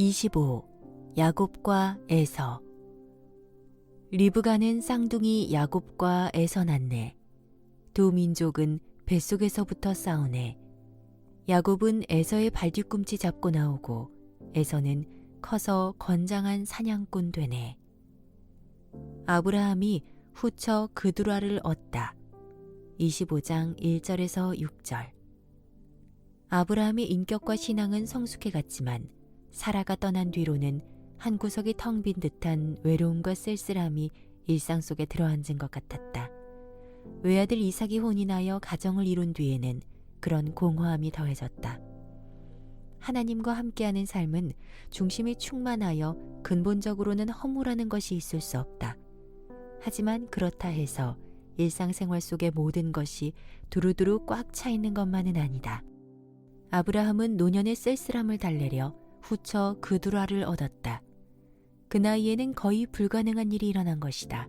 25. 야곱과 에서. 리브가는 쌍둥이 야곱과 에서 낳네. 두 민족은 뱃속에서부터 싸우네. 야곱은 에서의 발뒤꿈치 잡고 나오고 에서는 커서 건장한 사냥꾼 되네. 아브라함이 후처 그두라를 얻다. 25장 1절에서 6절. 아브라함의 인격과 신앙은 성숙해 갔지만 사라가 떠난 뒤로는 한 구석이 텅 빈 듯한 외로움과 쓸쓸함이 일상 속에 들어앉은 것 같았다. 외아들 이삭이 혼인하여 가정을 이룬 뒤에는 그런 공허함이 더해졌다. 하나님과 함께하는 삶은 중심이 충만하여 근본적으로는 허무라는 것이 있을 수 없다. 하지만 그렇다 해서 일상생활 속의 모든 것이 두루두루 꽉 차 있는 것만은 아니다. 아브라함은 노년의 쓸쓸함을 달래려 후처 그두라를 얻었다. 그 나이에는 거의 불가능한 일이 일어난 것이다.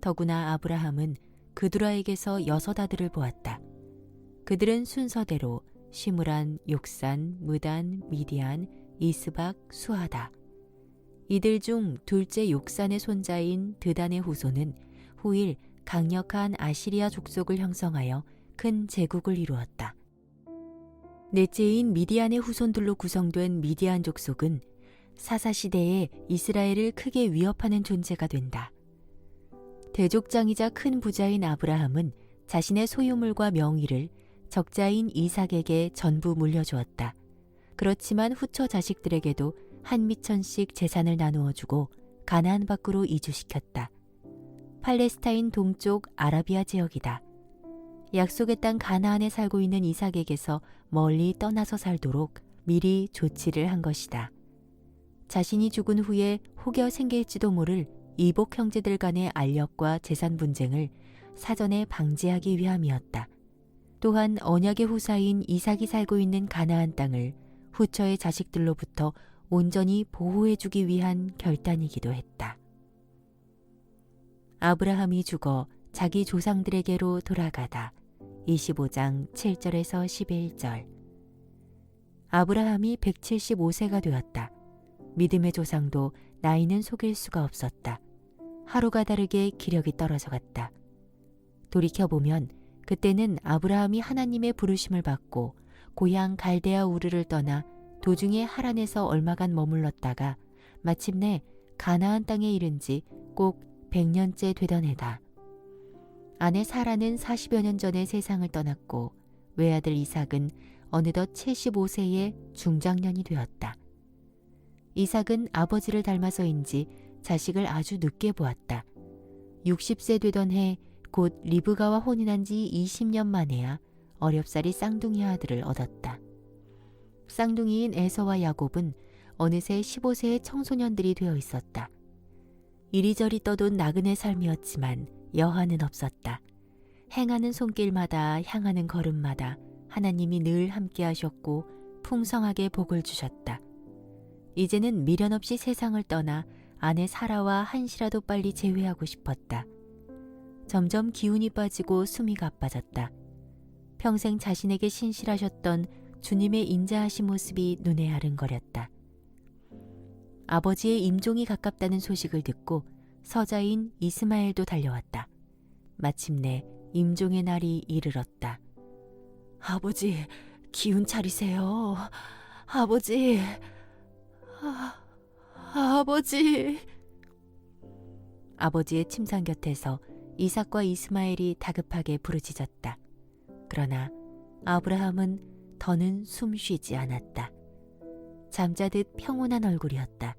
더구나 아브라함은 그두라에게서 6 아들을 보았다. 그들은 순서대로 시므란, 욕산, 무단, 미디안, 이스박, 수하다. 이들 중 둘째 욕산의 손자인 드단의 후손은 후일 강력한 아시리아 족속을 형성하여 큰 제국을 이루었다. 넷째인 미디안의 후손들로 구성된 미디안 족속은 사사시대에 이스라엘을 크게 위협하는 존재가 된다. 대족장이자 큰 부자인 아브라함은 자신의 소유물과 명의를 적자인 이삭에게 전부 물려주었다. 그렇지만 후처 자식들에게도 한 미천씩 재산을 나누어 주고 가나안 밖으로 이주시켰다. 팔레스타인 동쪽 아라비아 지역이다. 약속의 땅 가나안에 살고 있는 이삭에게서 멀리 떠나서 살도록 미리 조치를 한 것이다. 자신이 죽은 후에 혹여 생길지도 모를 이복 형제들 간의 알력과 재산 분쟁을 사전에 방지하기 위함이었다. 또한 언약의 후사인 이삭이 살고 있는 가나안 땅을 후처의 자식들로부터 온전히 보호해주기 위한 결단이기도 했다. 아브라함이 죽어 자기 조상들에게로 돌아가다. 25장 7절에서 11절. 아브라함이 175세가 되었다. 믿음의 조상도 나이는 속일 수가 없었다. 하루가 다르게 기력이 떨어져 갔다. 돌이켜보면 그때는 아브라함이 하나님의 부르심을 받고 고향 갈대아 우르를 떠나 도중에 하란에서 얼마간 머물렀다가 마침내 가나안 땅에 이른 지 꼭 100년째 되던 해다. 아내 사라는 40여 년 전에 세상을 떠났고 외아들 이삭은 어느덧 75세의 중장년이 되었다. 이삭은 아버지를 닮아서인지 자식을 아주 늦게 보았다. 60세 되던 해 곧 리브가와 혼인한 지 20년 만에야 어렵사리 쌍둥이 아들을 얻었다. 쌍둥이인 에서와 야곱은 어느새 15세의 청소년들이 되어 있었다. 이리저리 떠돈 나그네 삶이었지만 여한은 없었다. 행하는 손길마다 향하는 걸음마다 하나님이 늘 함께 하셨고 풍성하게 복을 주셨다. 이제는 미련 없이 세상을 떠나 아내 사라와 한시라도 빨리 재회하고 싶었다. 점점 기운이 빠지고 숨이 가빠졌다. 평생 자신에게 신실하셨던 주님의 인자하신 모습이 눈에 아른거렸다. 아버지의 임종이 가깝다는 소식을 듣고 서자인 이스마엘도 달려왔다. 마침내 임종의 날이 이르렀다. 아버지, 기운 차리세요. 아버지, 아버지. 아버지의 침상 곁에서 이삭과 이스마엘이 다급하게 부르짖었다. 그러나 아브라함은 더는 숨쉬지 않았다. 잠자듯 평온한 얼굴이었다.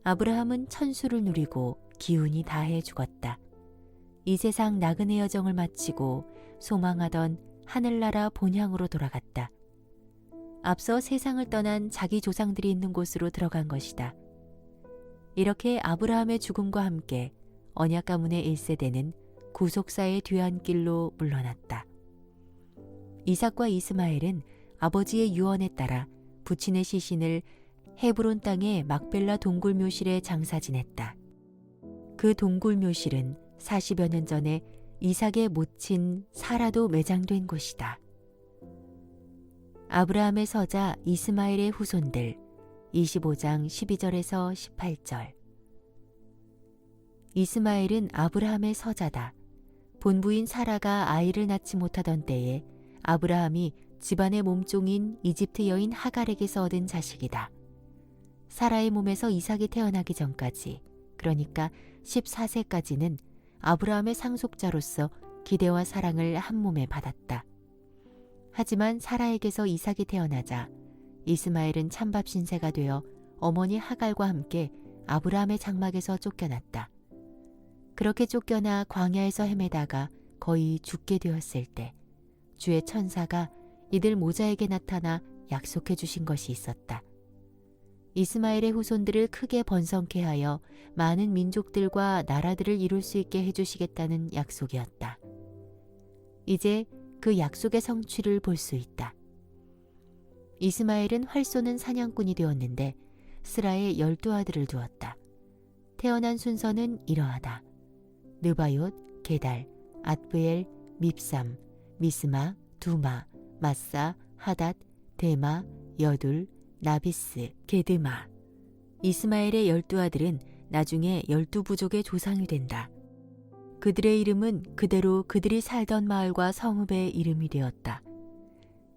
아브라함은 천수를 누리고 기운이 다해 죽었다. 이 세상 나그네 여정을 마치고 소망하던 하늘나라 본향으로 돌아갔다. 앞서 세상을 떠난 자기 조상들이 있는 곳으로 들어간 것이다. 이렇게 아브라함의 죽음과 함께 언약 가문의 1세대는 구속사의 뒤안길로 물러났다. 이삭과 이스마엘은 아버지의 유언에 따라 부친의 시신을 헤브론 땅의 막벨라 동굴묘실에 장사 지냈다. 그 동굴묘실은 40여 년 전에 이삭의 모친 사라도 매장된 곳이다. 아브라함의 서자 이스마엘의 후손들, 25장 12절에서 18절. 이스마엘은 아브라함의 서자다. 본부인 사라가 아이를 낳지 못하던 때에 아브라함이 집안의 몸종인 이집트 여인 하갈에게서 얻은 자식이다. 사라의 몸에서 이삭이 태어나기 전까지, 그러니까 14세까지는 아브라함의 상속자로서 기대와 사랑을 한 몸에 받았다. 하지만 사라에게서 이삭이 태어나자 이스마엘은 찬밥 신세가 되어 어머니 하갈과 함께 아브라함의 장막에서 쫓겨났다. 그렇게 쫓겨나 광야에서 헤매다가 거의 죽게 되었을 때 주의 천사가 이들 모자에게 나타나 약속해 주신 것이 있었다. 이스마엘의 후손들을 크게 번성케 하여 많은 민족들과 나라들을 이룰 수 있게 해주시겠다는 약속이었다. 이제 그 약속의 성취를 볼 수 있다. 이스마엘은 활 쏘는 사냥꾼이 되었는데 스라에 12아들을 두었다. 태어난 순서는 이러하다. 느바옅, 게달, 앗브엘, 밉삼, 미스마, 두마, 마사, 하닷, 데마, 여둘, 나비스, 게드마. 이스마엘의 12아들은 나중에 12부족의 조상이 된다. 그들의 이름은 그대로 그들이 살던 마을과 성읍의 이름이 되었다.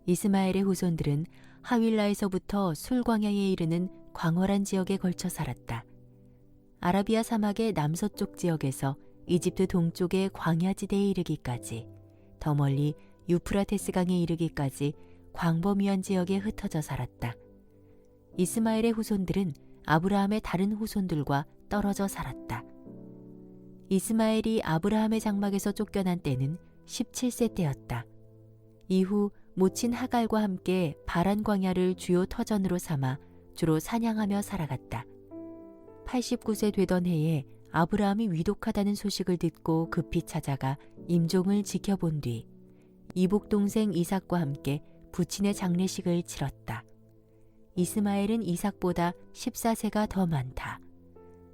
이스마엘의 후손들은 하윌라에서부터 술광야에 이르는 광활한 지역에 걸쳐 살았다. 아라비아 사막의 남서쪽 지역에서 이집트 동쪽의 광야지대에 이르기까지, 더 멀리 유프라테스 강에 이르기까지 광범위한 지역에 흩어져 살았다. 이스마엘의 후손들은 아브라함의 다른 후손들과 떨어져 살았다. 이스마엘이 아브라함의 장막에서 쫓겨난 때는 17세 때였다. 이후 모친 하갈과 함께 바란 광야를 주요 터전으로 삼아 주로 사냥하며 살아갔다. 89세 되던 해에 아브라함이 위독하다는 소식을 듣고 급히 찾아가 임종을 지켜본 뒤 이복 동생 이삭과 함께 부친의 장례식을 치렀다. 이스마엘은 이삭보다 14세가 더 많다.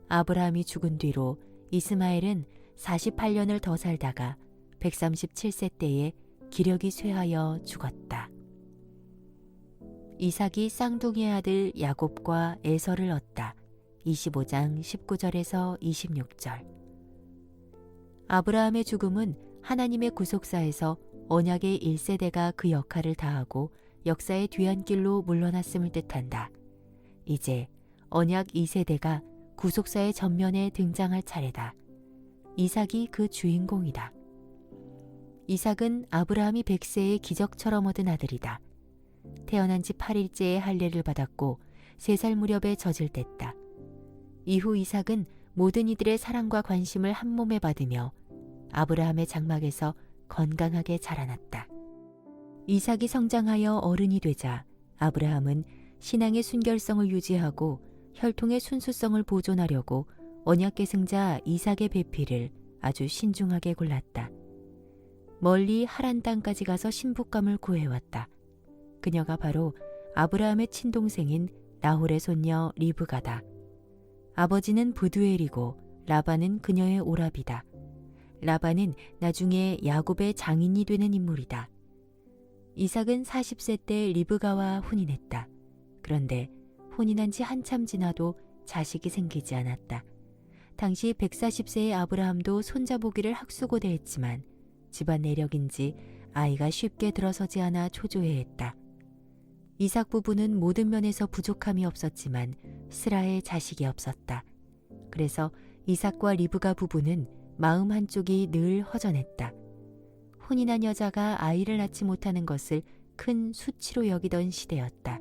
아브라함이 죽은 뒤로 이스마엘은 48년을 더 살다가 137세 때에 기력이 쇠하여 죽었다. 이삭이 쌍둥이의 아들 야곱과 에서를 얻다. 25장 19절에서 26절. 아브라함의 죽음은 하나님의 구속사에서 언약의 1세대가 그 역할을 다하고 역사의 뒤안길로 물러났음을 뜻한다. 이제 언약 2세대가 구속사의 전면에 등장할 차례다. 이삭이 그 주인공이다. 이삭은 아브라함이 100세의 기적처럼 얻은 아들이다. 태어난 지 8일째에 할례를 받았고 3살 무렵에 젖을댔다. 이후 이삭은 모든 이들의 사랑과 관심을 한 몸에 받으며 아브라함의 장막에서 건강하게 자라났다. 이삭이 성장하여 어른이 되자 아브라함은 신앙의 순결성을 유지하고 혈통의 순수성을 보존하려고 언약 계승자 이삭의 배필을 아주 신중하게 골랐다. 멀리 하란 땅까지 가서 신부감을 구해왔다. 그녀가 바로 아브라함의 친동생인 나홀의 손녀 리브가다. 아버지는 브두엘이고 라반은 그녀의 오라비다. 라반은 나중에 야곱의 장인이 되는 인물이다. 이삭은 40세 때 리브가와 혼인했다. 그런데 혼인한 지 한참 지나도 자식이 생기지 않았다. 당시 140세의 아브라함도 손자보기를 학수고대했지만 집안 내력인지 아이가 쉽게 들어서지 않아 초조해했다. 이삭 부부는 모든 면에서 부족함이 없었지만 스라에 자식이 없었다. 그래서 이삭과 리브가 부부는 마음 한쪽이 늘 허전했다. 혼인한 여자가 아이를 낳지 못하는 것을 큰 수치로 여기던 시대였다.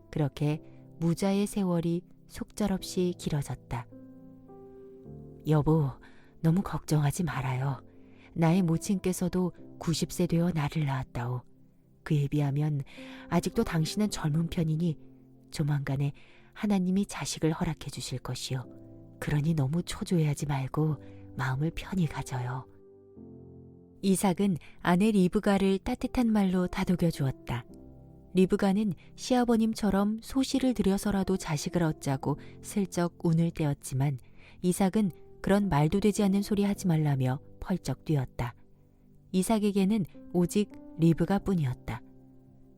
그렇게 무자의 세월이 속절없이 길어졌다. 여보, 너무 걱정하지 말아요. 나의 모친께서도 90세 되어 나를 낳았다오. 그에 비하면 아직도 당신은 젊은 편이니 조만간에 하나님이 자식을 허락해 주실 것이요. 그러니 너무 초조해하지 말고 마음을 편히 가져요. 이삭은 아내 리브가를 따뜻한 말로 다독여 주었다. 리브가는 시아버님처럼 소시를 들여서라도 자식을 얻자고 슬쩍 운을 떼었지만 이삭은 그런 말도 되지 않는 소리 하지 말라며 펄쩍 뛰었다. 이삭에게는 오직 리브가 뿐이었다.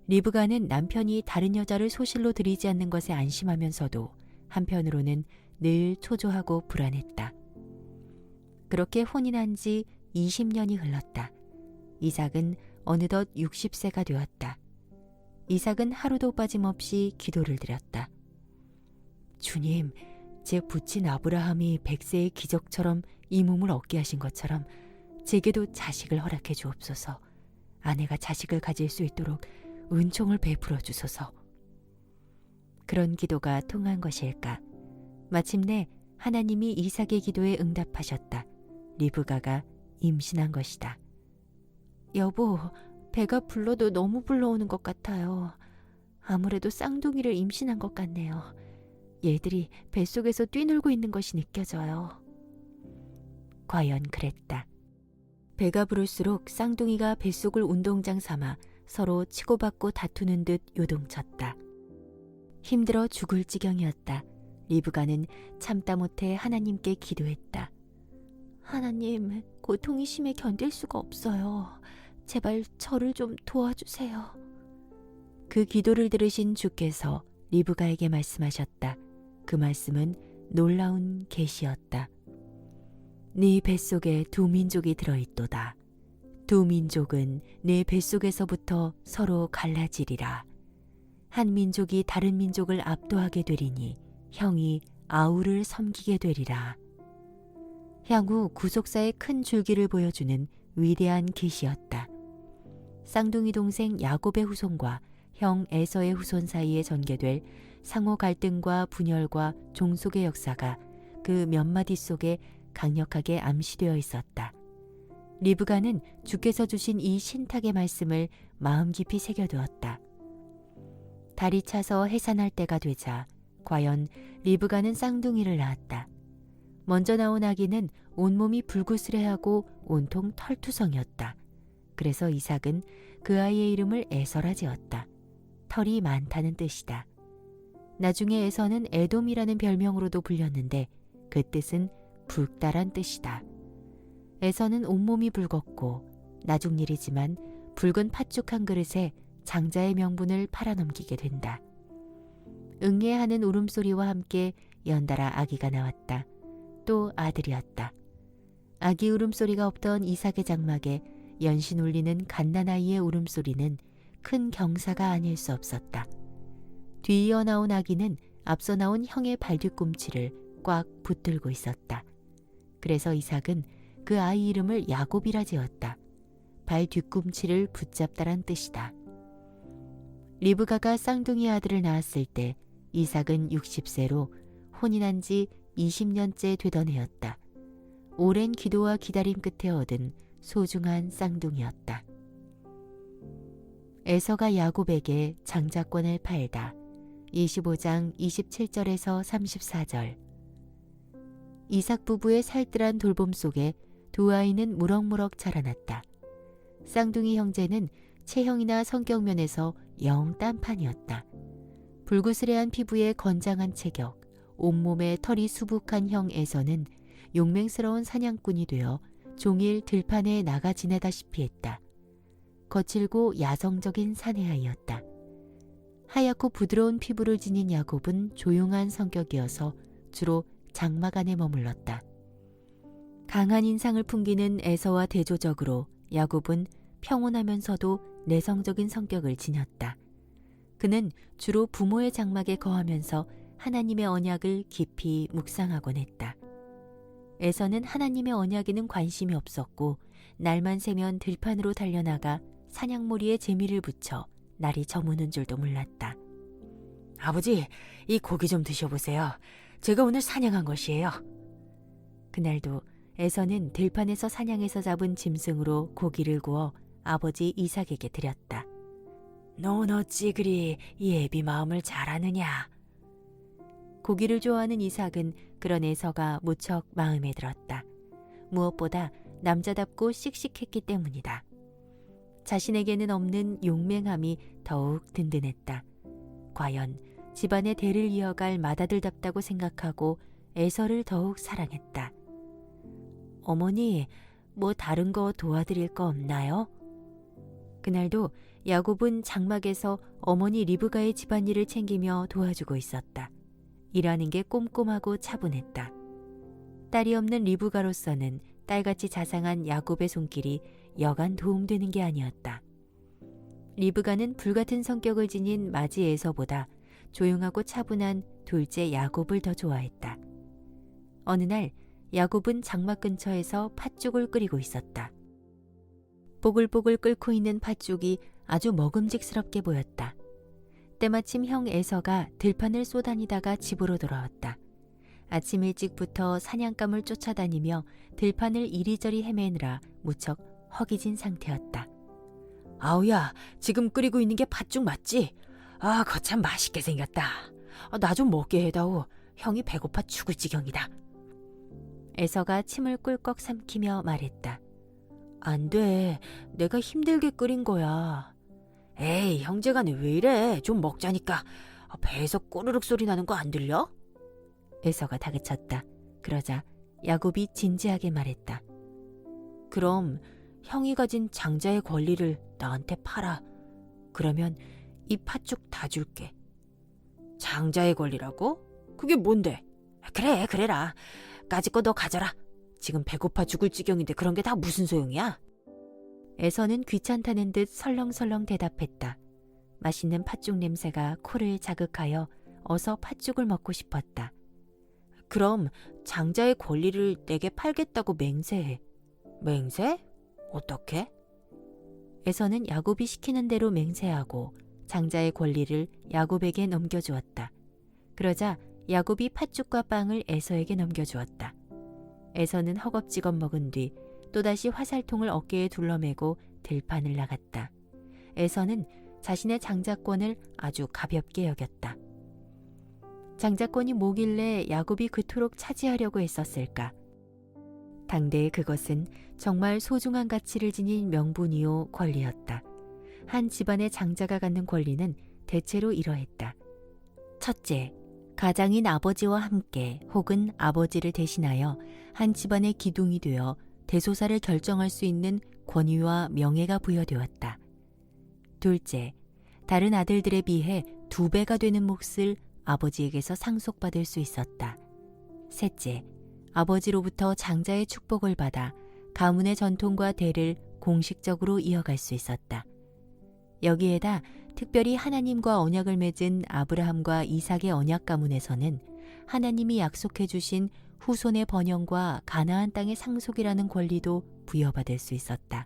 리브가는 남편이 다른 여자를 소실로 들이지 않는 것에 안심하면서도 한편으로는 늘 초조하고 불안했다. 그렇게 혼인한 지 20년이 흘렀다. 이삭은 어느덧 60세가 되었다. 이삭은 하루도 빠짐없이 기도를 드렸다. 주님, 제 부친 아브라함이 100세의 기적처럼 이 몸을 얻게 하신 것처럼 제게도 자식을 허락해 주옵소서. 아내가 자식을 가질 수 있도록 은총을 베풀어 주소서. 그런 기도가 통한 것일까? 마침내 하나님이 이삭의 기도에 응답하셨다. 리브가가 임신한 것이다. 여보, 배가 불러도 너무 불러오는 것 같아요. 아무래도 쌍둥이를 임신한 것 같네요. 얘들이 뱃속에서 뛰놀고 있는 것이 느껴져요. 과연 그랬다. 배가 부를수록 쌍둥이가 뱃속을 운동장 삼아 서로 치고받고 다투는 듯 요동쳤다. 힘들어 죽을 지경이었다. 리브가는 참다 못해 하나님께 기도했다. 하나님, 고통이 심해 견딜 수가 없어요. 제발 저를 좀 도와주세요. 그 기도를 들으신 주께서 리브가에게 말씀하셨다. 그 말씀은 놀라운 계시였다. 네 뱃속에 두 민족이 들어있도다. 두 민족은 네 뱃속에서부터 서로 갈라지리라. 한 민족이 다른 민족을 압도하게 되리니 형이 아우를 섬기게 되리라. 향후 구속사의 큰 줄기를 보여주는 위대한 계시였다. 쌍둥이 동생 야곱의 후손과 형 에서의 후손 사이에 전개될 상호 갈등과 분열과 종속의 역사가 그 몇 마디 속에 강력하게 암시되어 있었다. 리브가는 주께서 주신 이 신탁의 말씀을 마음 깊이 새겨두었다. 달이 차서 해산할 때가 되자 과연 리브가는 쌍둥이를 낳았다. 먼저 나온 아기는 온몸이 불구스레하고 온통 털투성이었다. 그래서 이삭은 그 아이의 이름을 에서라 지었다. 털이 많다는 뜻이다. 나중에 에서는 에돔이라는 별명으로도 불렸는데 그 뜻은 붉다란 뜻이다. 에서는 온몸이 붉었고 나중 일이지만 붉은 팥죽 한 그릇에 장자의 명분을 팔아넘기게 된다. 응애하는 울음소리와 함께 연달아 아기가 나왔다. 또 아들이었다. 아기 울음소리가 없던 이삭의 장막에 연신 울리는 갓난아이의 울음소리는 큰 경사가 아닐 수 없었다. 뒤이어 나온 아기는 앞서 나온 형의 발뒤꿈치를 꽉 붙들고 있었다. 그래서 이삭은 그 아이 이름을 야곱이라 지었다. 발 뒤꿈치를 붙잡다란 뜻이다. 리브가가 쌍둥이 아들을 낳았을 때 이삭은 60세로 혼인한 지 20년째 되던 해였다. 오랜 기도와 기다림 끝에 얻은 소중한 쌍둥이였다. 에서가 야곱에게 장자권을 팔다. 25장 27절에서 34절. 이삭 부부의 살뜰한 돌봄 속에 두 아이는 무럭무럭 자라났다. 쌍둥이 형제는 체형이나 성격 면에서 영 딴판이었다. 불구스레한 피부에 건장한 체격, 온몸에 털이 수북한 형 에서는 용맹스러운 사냥꾼이 되어 종일 들판에 나가 지내다시피 했다. 거칠고 야성적인 사내아이였다. 하얗고 부드러운 피부를 지닌 야곱은 조용한 성격이어서 주로 장막 안에 머물렀다. 강한 인상을 풍기는 에서와 대조적으로 야곱은 평온하면서도 내성적인 성격을 지녔다. 그는 주로 부모의 장막에 거하면서 하나님의 언약을 깊이 묵상하곤 했다. 에서는 하나님의 언약에는 관심이 없었고 날만 새면 들판으로 달려나가 사냥몰이에 재미를 붙여 날이 저무는 줄도 몰랐다. 아버지, 이 고기 좀 드셔보세요. 제가 오늘 사냥한 것이에요. 그날도 에서는 들판에서 사냥해서 잡은 짐승으로 고기를 구워 아버지 이삭에게 드렸다. 넌 어찌 그리 이 애비 마음을 잘 아느냐. 고기를 좋아하는 이삭은 그런 에서가 무척 마음에 들었다. 무엇보다 남자답고 씩씩했기 때문이다. 자신에게는 없는 용맹함이 더욱 든든했다. 과연 집안의 대를 이어갈 맏아들답다고 생각하고 에서를 더욱 사랑했다. 어머니, 뭐 다른 거 도와드릴 거 없나요? 그날도 야곱은 장막에서 어머니 리브가의 집안일을 챙기며 도와주고 있었다. 일하는 게 꼼꼼하고 차분했다. 딸이 없는 리브가로서는 딸같이 자상한 야곱의 손길이 여간 도움되는 게 아니었다. 리브가는 불같은 성격을 지닌 맏이 에서보다 조용하고 차분한 둘째 야곱을 더 좋아했다. 어느 날 야곱은 장막 근처에서 팥죽을 끓이고 있었다. 보글보글 끓고 있는 팥죽이 아주 먹음직스럽게 보였다. 때마침 형 에서가 들판을 쏘다니다가 집으로 돌아왔다. 아침 일찍부터 사냥감을 쫓아다니며 들판을 이리저리 헤매느라 무척 허기진 상태였다. 아우야, 지금 끓이고 있는 게 팥죽 맞지? 아, 거참 맛있게 생겼다. 나 좀 먹게 해다오. 형이 배고파 죽을 지경이다. 에서가 침을 꿀꺽 삼키며 말했다. 안 돼. 내가 힘들게 끓인 거야. 에이, 형제간에 왜 이래? 좀 먹자니까. 배에서 꼬르륵 소리 나는 거 안 들려? 에서가 다그쳤다. 그러자 야곱이 진지하게 말했다. 그럼 형이 가진 장자의 권리를 나한테 팔아. 그러면 이 팥죽 다 줄게. 장자의 권리라고? 그게 뭔데? 그래, 그래라. 까짓 거 너 가져라. 지금 배고파 죽을 지경인데 그런 게 다 무슨 소용이야? 에서는 귀찮다는 듯 설렁설렁 대답했다. 맛있는 팥죽 냄새가 코를 자극하여 어서 팥죽을 먹고 싶었다. 그럼 장자의 권리를 내게 팔겠다고 맹세해. 맹세? 어떻게? 에서는 야곱이 시키는 대로 맹세하고 장자의 권리를 야곱에게 넘겨주었다. 그러자 야곱이 팥죽과 빵을 에서에게 넘겨주었다. 에서는 허겁지겁 먹은 뒤 또다시 화살통을 어깨에 둘러매고 들판을 나갔다. 에서는 자신의 장자권을 아주 가볍게 여겼다. 장자권이 뭐길래 야곱이 그토록 차지하려고 했었을까? 당대의 그것은 정말 소중한 가치를 지닌 명분이요 권리였다. 한 집안의 장자가 갖는 권리는 대체로 이러했다. 첫째, 가장인 아버지와 함께 혹은 아버지를 대신하여 한 집안의 기둥이 되어 대소사를 결정할 수 있는 권위와 명예가 부여되었다. 둘째, 다른 아들들에 비해 2배가 되는 몫을 아버지에게서 상속받을 수 있었다. 셋째, 아버지로부터 장자의 축복을 받아 가문의 전통과 대를 공식적으로 이어갈 수 있었다. 여기에다 특별히 하나님과 언약을 맺은 아브라함과 이삭의 언약 가문에서는 하나님이 약속해 주신 후손의 번영과 가나안 땅의 상속이라는 권리도 부여받을 수 있었다.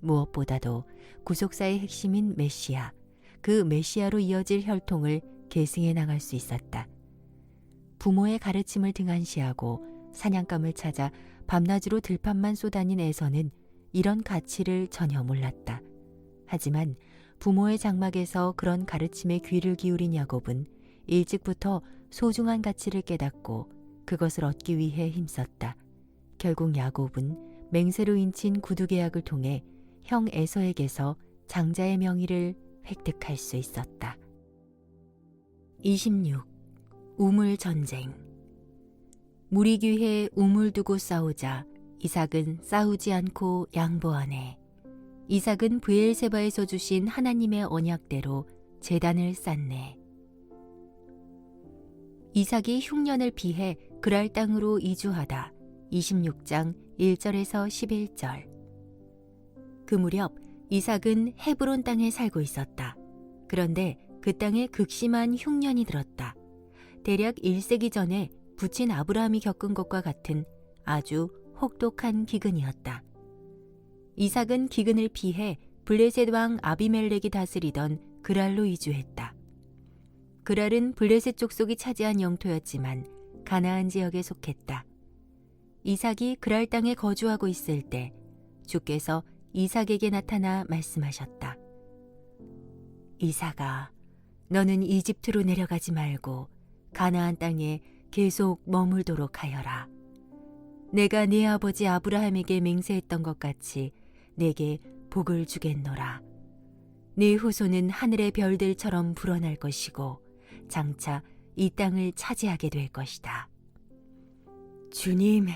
무엇보다도 구속사의 핵심인 메시아, 그 메시아로 이어질 혈통을 계승해 나갈 수 있었다. 부모의 가르침을 등한시하고 사냥감을 찾아 밤낮으로 들판만 쏘다닌 에서는 이런 가치를 전혀 몰랐다. 하지만 부모의 장막에서 그런 가르침에 귀를 기울인 야곱은 일찍부터 소중한 가치를 깨닫고 그것을 얻기 위해 힘썼다. 결국 야곱은 맹세로 인친 구두 계약을 통해 형 에서에게서 장자의 명의를 획득할 수 있었다. 26. 우물 전쟁. 물이 귀해 우물 두고 싸우자 이삭은 싸우지 않고 양보하네. 이삭은 브엘세바에서 주신 하나님의 언약대로 제단을 쌓네. 이삭이 흉년을 피해 그랄 땅으로 이주하다. 26장 1절에서 11절. 그 무렵 이삭은 헤브론 땅에 살고 있었다. 그런데 그 땅에 극심한 흉년이 들었다. 대략 1세기 전에 부친 아브라함이 겪은 것과 같은 아주 혹독한 기근이었다. 이삭은 기근을 피해 블레셋 왕 아비멜렉이 다스리던 그랄로 이주했다. 그랄은 블레셋 족속이 차지한 영토였지만 가나안 지역에 속했다. 이삭이 그랄 땅에 거주하고 있을 때 주께서 이삭에게 나타나 말씀하셨다. 이삭아, 너는 이집트로 내려가지 말고 가나안 땅에 계속 머물도록 하여라. 내가 네 아버지 아브라함에게 맹세했던 것 같이 내게 복을 주겠노라. 네 후손은 하늘의 별들처럼 불어날 것이고 장차 이 땅을 차지하게 될 것이다. 주님,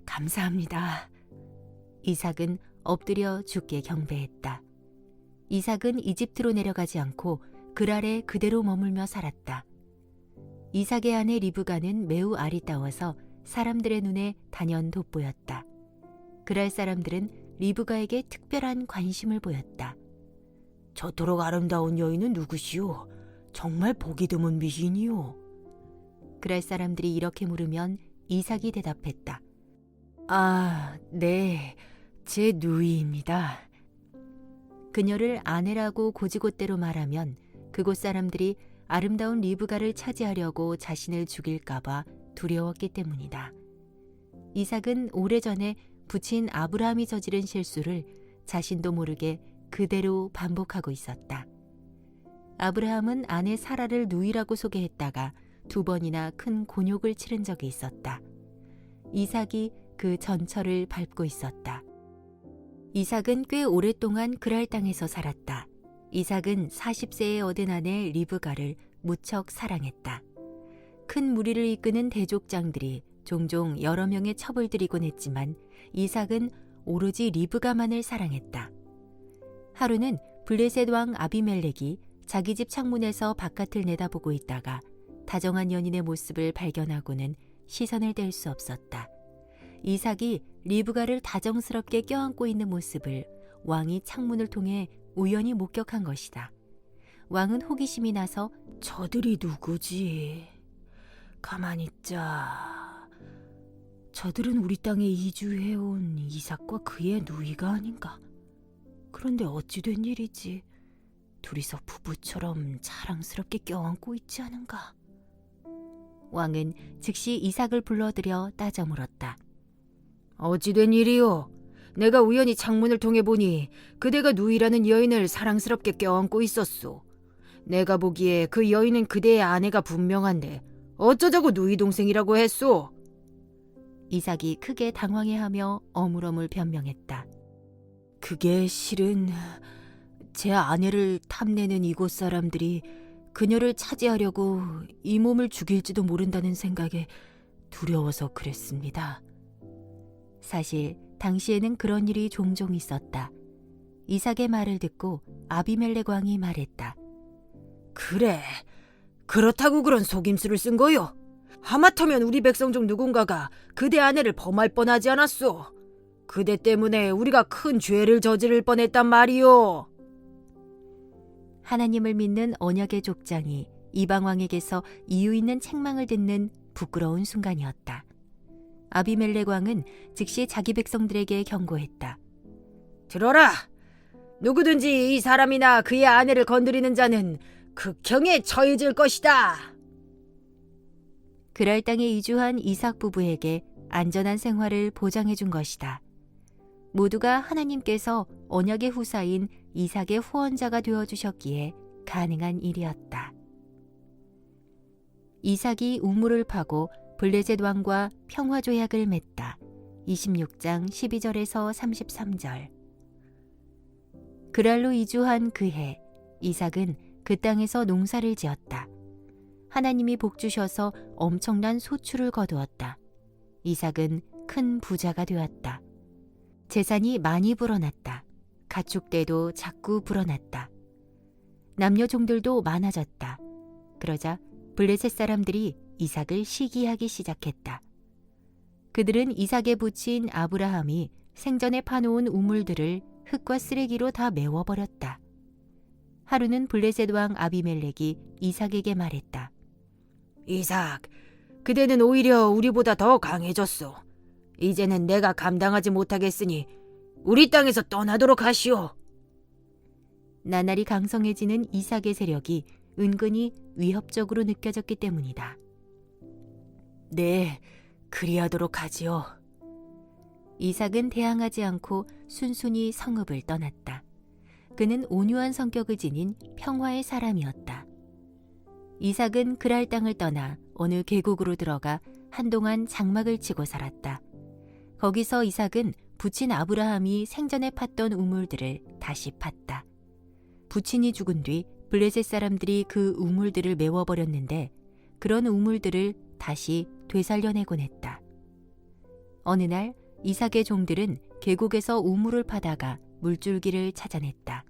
감사합니다. 이삭은 엎드려 주께 경배했다. 이삭은 이집트로 내려가지 않고 그랄에 그대로 머물며 살았다. 이삭의 아내 리브가는 매우 아리따워서 사람들의 눈에 단연 돋보였다. 그랄 사람들은 리브가에게 특별한 관심을 보였다. 저토록 아름다운 여인은 누구시오? 정말 보기 드문 미인이오. 그랄 사람들이 이렇게 물으면 이삭이 대답했다. 아, 네, 제 누이입니다. 그녀를 아내라고 고지곳대로 말하면 그곳 사람들이 아름다운 리브가를 차지하려고 자신을 죽일까봐 두려웠기 때문이다. 이삭은 오래전에 부친 아브라함이 저지른 실수를 자신도 모르게 그대로 반복하고 있었다. 아브라함은 아내 사라를 누이라고 소개했다가 2번이나 큰 곤욕을 치른 적이 있었다. 이삭이 그 전철을 밟고 있었다. 이삭은 꽤 오랫동안 그랄 땅에서 살았다. 이삭은 40세에 얻은 아내 리브가를 무척 사랑했다. 큰 무리를 이끄는 대족장들이 종종 여러 명의 첩을 들이곤 했지만 이삭은 오로지 리브가만을 사랑했다. 하루는 블레셋 왕 아비멜렉이 자기 집 창문에서 바깥을 내다보고 있다가 다정한 연인의 모습을 발견하고는 시선을 뗄 수 없었다. 이삭이 리브가를 다정스럽게 껴안고 있는 모습을 왕이 창문을 통해 우연히 목격한 것이다. 왕은 호기심이 나서 저들이 누구지? 가만히 있자. 저들은 우리 땅에 이주해온 이삭과 그의 누이가 아닌가? 그런데 어찌 된 일이지? 둘이서 부부처럼 자랑스럽게 껴안고 있지 않은가? 왕은 즉시 이삭을 불러들여 따져 물었다. 어찌 된 일이오? 내가 우연히 창문을 통해 보니 그대가 누이라는 여인을 사랑스럽게 껴안고 있었소. 내가 보기에 그 여인은 그대의 아내가 분명한데 어쩌자고 누이 동생이라고 했소? 이삭이 크게 당황해하며 어물어물 변명했다. 그게 실은 제 아내를 탐내는 이곳 사람들이 그녀를 차지하려고 이 몸을 죽일지도 모른다는 생각에 두려워서 그랬습니다. 사실 당시에는 그런 일이 종종 있었다. 이삭의 말을 듣고 아비멜렉 왕이 말했다. 그래, 그렇다고 그런 속임수를 쓴 거요. 하마터면 우리 백성 중 누군가가 그대 아내를 범할 뻔하지 않았소. 그대 때문에 우리가 큰 죄를 저지를 뻔했단 말이오. 하나님을 믿는 언약의 족장이 이방 왕에게서 이유 있는 책망을 듣는 부끄러운 순간이었다. 아비멜렉 왕은 즉시 자기 백성들에게 경고했다. 들어라! 누구든지 이 사람이나 그의 아내를 건드리는 자는 극형에 처해질 것이다. 그랄 땅에 이주한 이삭 부부에게 안전한 생활을 보장해 준 것이다. 모두가 하나님께서 언약의 후사인 이삭의 후원자가 되어주셨기에 가능한 일이었다. 이삭이 우물을 파고 블레셋 왕과 평화조약을 맺다. 26장 12절에서 33절. 그랄로 이주한 그해 이삭은 그 땅에서 농사를 지었다. 하나님이 복 주셔서 엄청난 소출을 거두었다. 이삭은 큰 부자가 되었다. 재산이 많이 불어났다. 가축대도 자꾸 불어났다. 남녀 종들도 많아졌다. 그러자 블레셋 사람들이 이삭을 시기하기 시작했다. 그들은 이삭의 부친 아브라함이 생전에 파놓은 우물들을 흙과 쓰레기로 다 메워버렸다. 하루는 블레셋 왕 아비멜렉이 이삭에게 말했다. 이삭, 그대는 오히려 우리보다 더 강해졌소. 이제는 내가 감당하지 못하겠으니 우리 땅에서 떠나도록 하시오. 나날이 강성해지는 이삭의 세력이 은근히 위협적으로 느껴졌기 때문이다. 네, 그리하도록 하지요. 이삭은 대항하지 않고 순순히 성읍을 떠났다. 그는 온유한 성격을 지닌 평화의 사람이었다. 이삭은 그랄 땅을 떠나 어느 계곡으로 들어가 한동안 장막을 치고 살았다. 거기서 이삭은 부친 아브라함이 생전에 팠던 우물들을 다시 팠다. 부친이 죽은 뒤 블레셋 사람들이 그 우물들을 메워버렸는데 그런 우물들을 다시 되살려내곤 했다. 어느 날 이삭의 종들은 계곡에서 우물을 파다가 물줄기를 찾아냈다.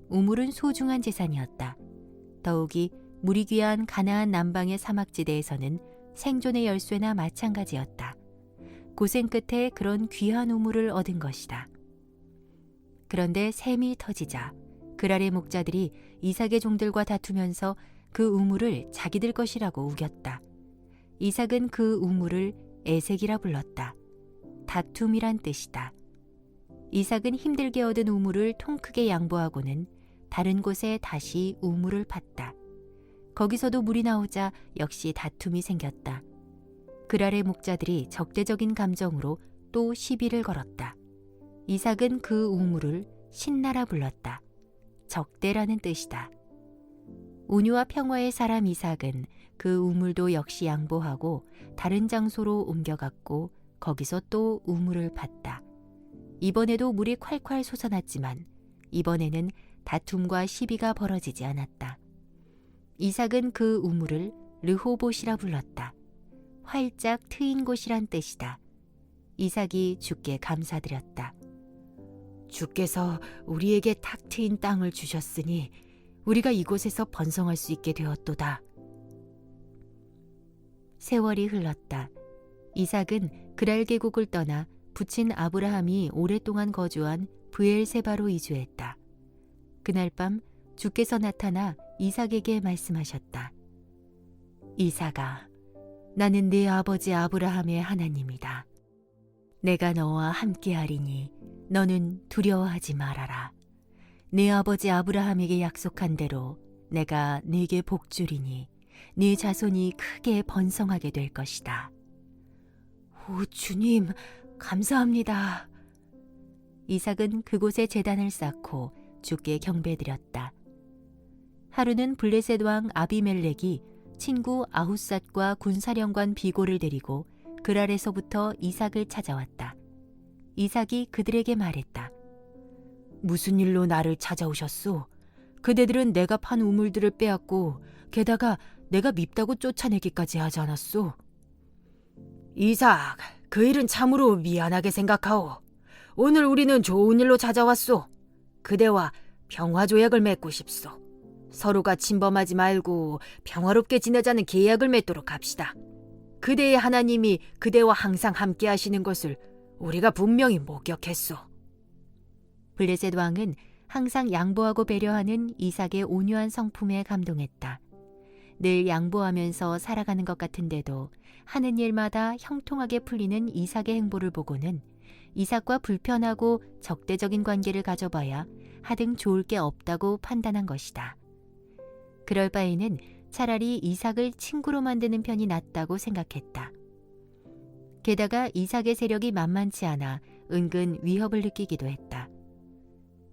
우물은 소중한 재산이었다. 더욱이 물이 귀한 가나안 남방의 사막지대에서는 생존의 열쇠나 마찬가지였다. 고생 끝에 그런 귀한 우물을 얻은 것이다. 그런데 샘이 터지자 그랄의 목자들이 이삭의 종들과 다투면서 그 우물을 자기들 것이라고 우겼다. 이삭은 그 우물을 에색이라 불렀다. 다툼이란 뜻이다. 이삭은 힘들게 얻은 우물을 통 크게 양보하고는 다른 곳에 다시 우물을 팠다. 거기서도 물이 나오자 역시 다툼이 생겼다. 그랄의 목자들이 적대적인 감정으로 또 시비를 걸었다. 이삭은 그 우물을 신나라 불렀다. 적대라는 뜻이다. 온유와 평화의 사람 이삭은 그 우물도 역시 양보하고 다른 장소로 옮겨갔고 거기서 또 우물을 팠다. 이번에도 물이 콸콸 솟아났지만 이번에는 다툼과 시비가 벌어지지 않았다. 이삭은 그 우물을 르호봇이라 불렀다. 활짝 트인 곳이란 뜻이다. 이삭이 주께 감사드렸다. 주께서 우리에게 탁 트인 땅을 주셨으니 우리가 이곳에서 번성할 수 있게 되었도다. 세월이 흘렀다. 이삭은 그랄 계곡을 떠나 부친 아브라함이 오랫동안 거주한 브엘세바로 이주했다. 그날 밤 주께서 나타나 이삭에게 말씀하셨다. 이삭아, 나는 네 아버지 아브라함의 하나님이다. 내가 너와 함께하리니 너는 두려워하지 말아라. 네 아버지 아브라함에게 약속한 대로 내가 네게 복 주리니 네 자손이 크게 번성하게 될 것이다. 오, 주님, 감사합니다. 이삭은 그곳에 제단을 쌓고 주께 경배드렸다. 하루는 블레셋 왕 아비멜렉이 친구 아후삿과 군사령관 비골을 데리고 그랄에서부터 이삭을 찾아왔다. 이삭이 그들에게 말했다. 무슨 일로 나를 찾아오셨소? 그대들은 내가 판 우물들을 빼앗고 게다가 내가 밉다고 쫓아내기까지 하지 않았소? 이삭, 그 일은 참으로 미안하게 생각하오. 오늘 우리는 좋은 일로 찾아왔소. 그대와 평화조약을 맺고 싶소. 서로가 침범하지 말고 평화롭게 지내자는 계약을 맺도록 합시다. 그대의 하나님이 그대와 항상 함께 하시는 것을 우리가 분명히 목격했소. 블레셋 왕은 항상 양보하고 배려하는 이삭의 온유한 성품에 감동했다. 늘 양보하면서 살아가는 것 같은데도 하는 일마다 형통하게 풀리는 이삭의 행보를 보고는 이삭과 불편하고 적대적인 관계를 가져봐야 하등 좋을 게 없다고 판단한 것이다. 그럴 바에는 차라리 이삭을 친구로 만드는 편이 낫다고 생각했다. 게다가 이삭의 세력이 만만치 않아 은근 위협을 느끼기도 했다.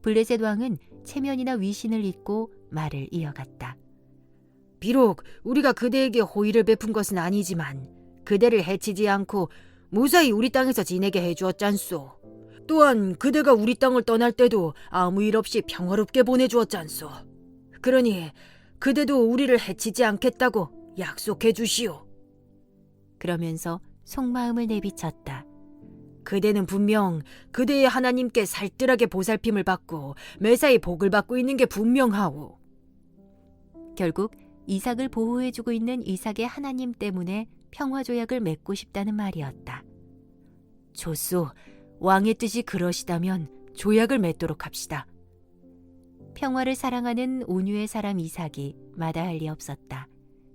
블레셋 왕은 체면이나 위신을 잊고 말을 이어갔다. 비록 우리가 그대에게 호의를 베푼 것은 아니지만 그대를 해치지 않고 무사히 우리 땅에서 지내게 해주었잖소. 또한 그대가 우리 땅을 떠날 때도 아무 일 없이 평화롭게 보내주었잖소. 그러니 그대도 우리를 해치지 않겠다고 약속해 주시오. 그러면서 속마음을 내비쳤다. 그대는 분명 그대의 하나님께 살뜰하게 보살핌을 받고 매사에 복을 받고 있는 게 분명하오. 결국 이삭을 보호해주고 있는 이삭의 하나님 때문에 평화조약을 맺고 싶다는 말이었다. 좋소, 왕의 뜻이 그러시다면 조약을 맺도록 합시다. 평화를 사랑하는 온유의 사람 이삭이 마다할 리 없었다.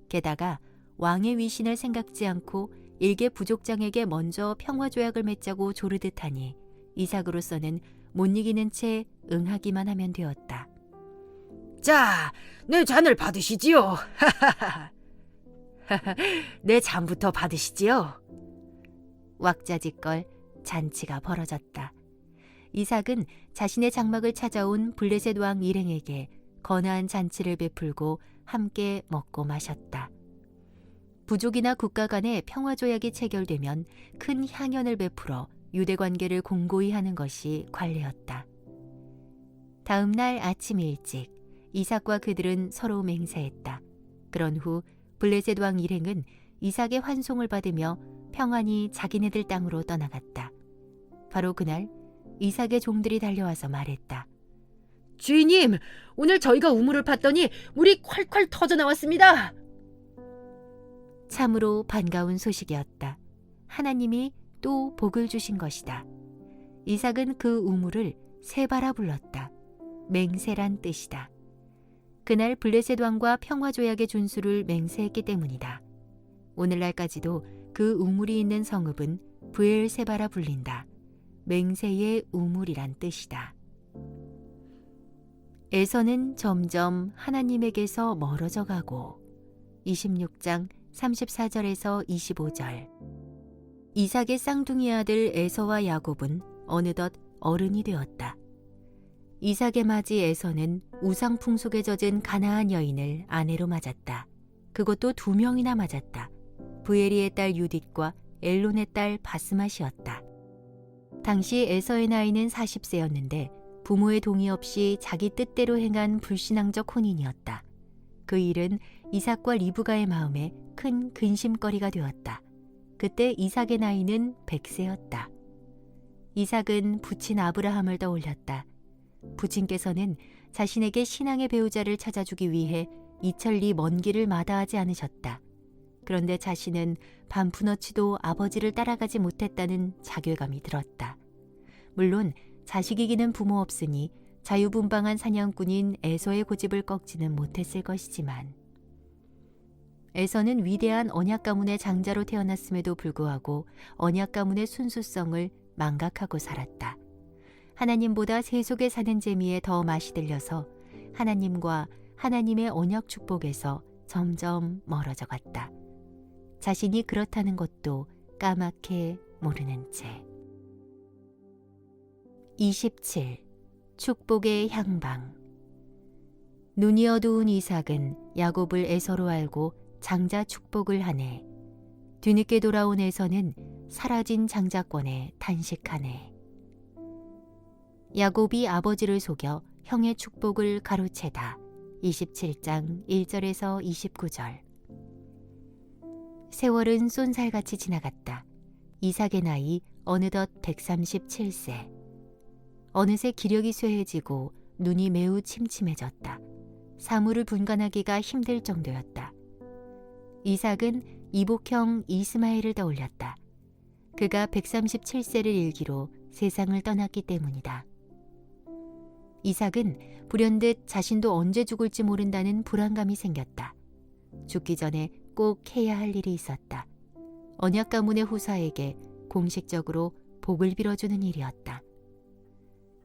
게다가 왕의 위신을 생각지 않고 일개 부족장에게 먼저 평화조약을 맺자고 조르듯 하니 이삭으로서는 못 이기는 채 응하기만 하면 되었다. 자, 내 잔을 받으시지요. 내 잔부터 받으시지요. 왁자지껄 잔치가 벌어졌다. 이삭은 자신의 장막을 찾아온 블레셋 왕 일행에게 거나한 잔치를 베풀고 함께 먹고 마셨다. 부족이나 국가 간의 평화조약이 체결되면 큰 향연을 베풀어 유대 관계를 공고히 하는 것이 관례였다. 다음 날 아침 일찍 이삭과 그들은 서로 맹세했다. 그런 후 블레셋 왕 일행은 이삭의 환송을 받으며 평안히 자기네들 땅으로 떠나갔다. 바로 그날 이삭의 종들이 달려와서 말했다. 주인님, 오늘 저희가 우물을 팠더니 물이 콸콸 터져 나왔습니다. 참으로 반가운 소식이었다. 하나님이 또 복을 주신 것이다. 이삭은 그 우물을 세바라 불렀다. 맹세란 뜻이다. 그날 블레셋 왕과 평화조약의 준수를 맹세했기 때문이다. 오늘날까지도 그 우물이 있는 성읍은 브엘세바라 불린다. 맹세의 우물이란 뜻이다. 에서는 점점 하나님에게서 멀어져 가고 26장 34절에서 25절. 이삭의 쌍둥이 아들 에서와 야곱은 어느덧 어른이 되었다. 이삭의 맞이 에서는 우상 풍속에 젖은 가나안 여인을 아내로 맞았다. 그것도 2명이나 맞았다. 브에리의 딸 유딧과 엘론의 딸 바스맛이었다. 당시 에서의 나이는 40세였는데 부모의 동의 없이 자기 뜻대로 행한 불신앙적 혼인이었다. 그 일은 이삭과 리브가의 마음에 큰 근심거리가 되었다. 그때 이삭의 나이는 100세였다. 이삭은 부친 아브라함을 떠올렸다. 부친께서는 자신에게 신앙의 배우자를 찾아주기 위해 이천리 먼 길을 마다하지 않으셨다. 그런데 자신은 반푼어치도 아버지를 따라가지 못했다는 자괴감이 들었다. 물론 자식 이기는 부모 없으니 자유분방한 사냥꾼인 에서의 고집을 꺾지는 못했을 것이지만 에서는 위대한 언약 가문의 장자로 태어났음에도 불구하고 언약 가문의 순수성을 망각하고 살았다. 하나님보다 세속에 사는 재미에 더 맛이 들려서 하나님과 하나님의 언약 축복에서 점점 멀어져 갔다. 자신이 그렇다는 것도 까맣게 모르는 채. 27. 축복의 향방. 눈이 어두운 이삭은 야곱을 에서로 알고 장자 축복을 하네. 뒤늦게 돌아온 에서는 사라진 장자권에 탄식하네. 야곱이 아버지를 속여 형의 축복을 가로채다. 27장 1절에서 29절. 세월은 쏜살같이 지나갔다. 이삭의 나이 어느덧 137세. 어느새 기력이 쇠해지고 눈이 매우 침침해졌다. 사물을 분간하기가 힘들 정도였다. 이삭은 이복형 이스마엘을 떠올렸다. 그가 137세를 일기로 세상을 떠났기 때문이다. 이삭은 불현듯 자신도 언제 죽을지 모른다는 불안감이 생겼다. 죽기 전에 꼭 해야 할 일이 있었다. 언약 가문의 후사에게 공식적으로 복을 빌어주는 일이었다.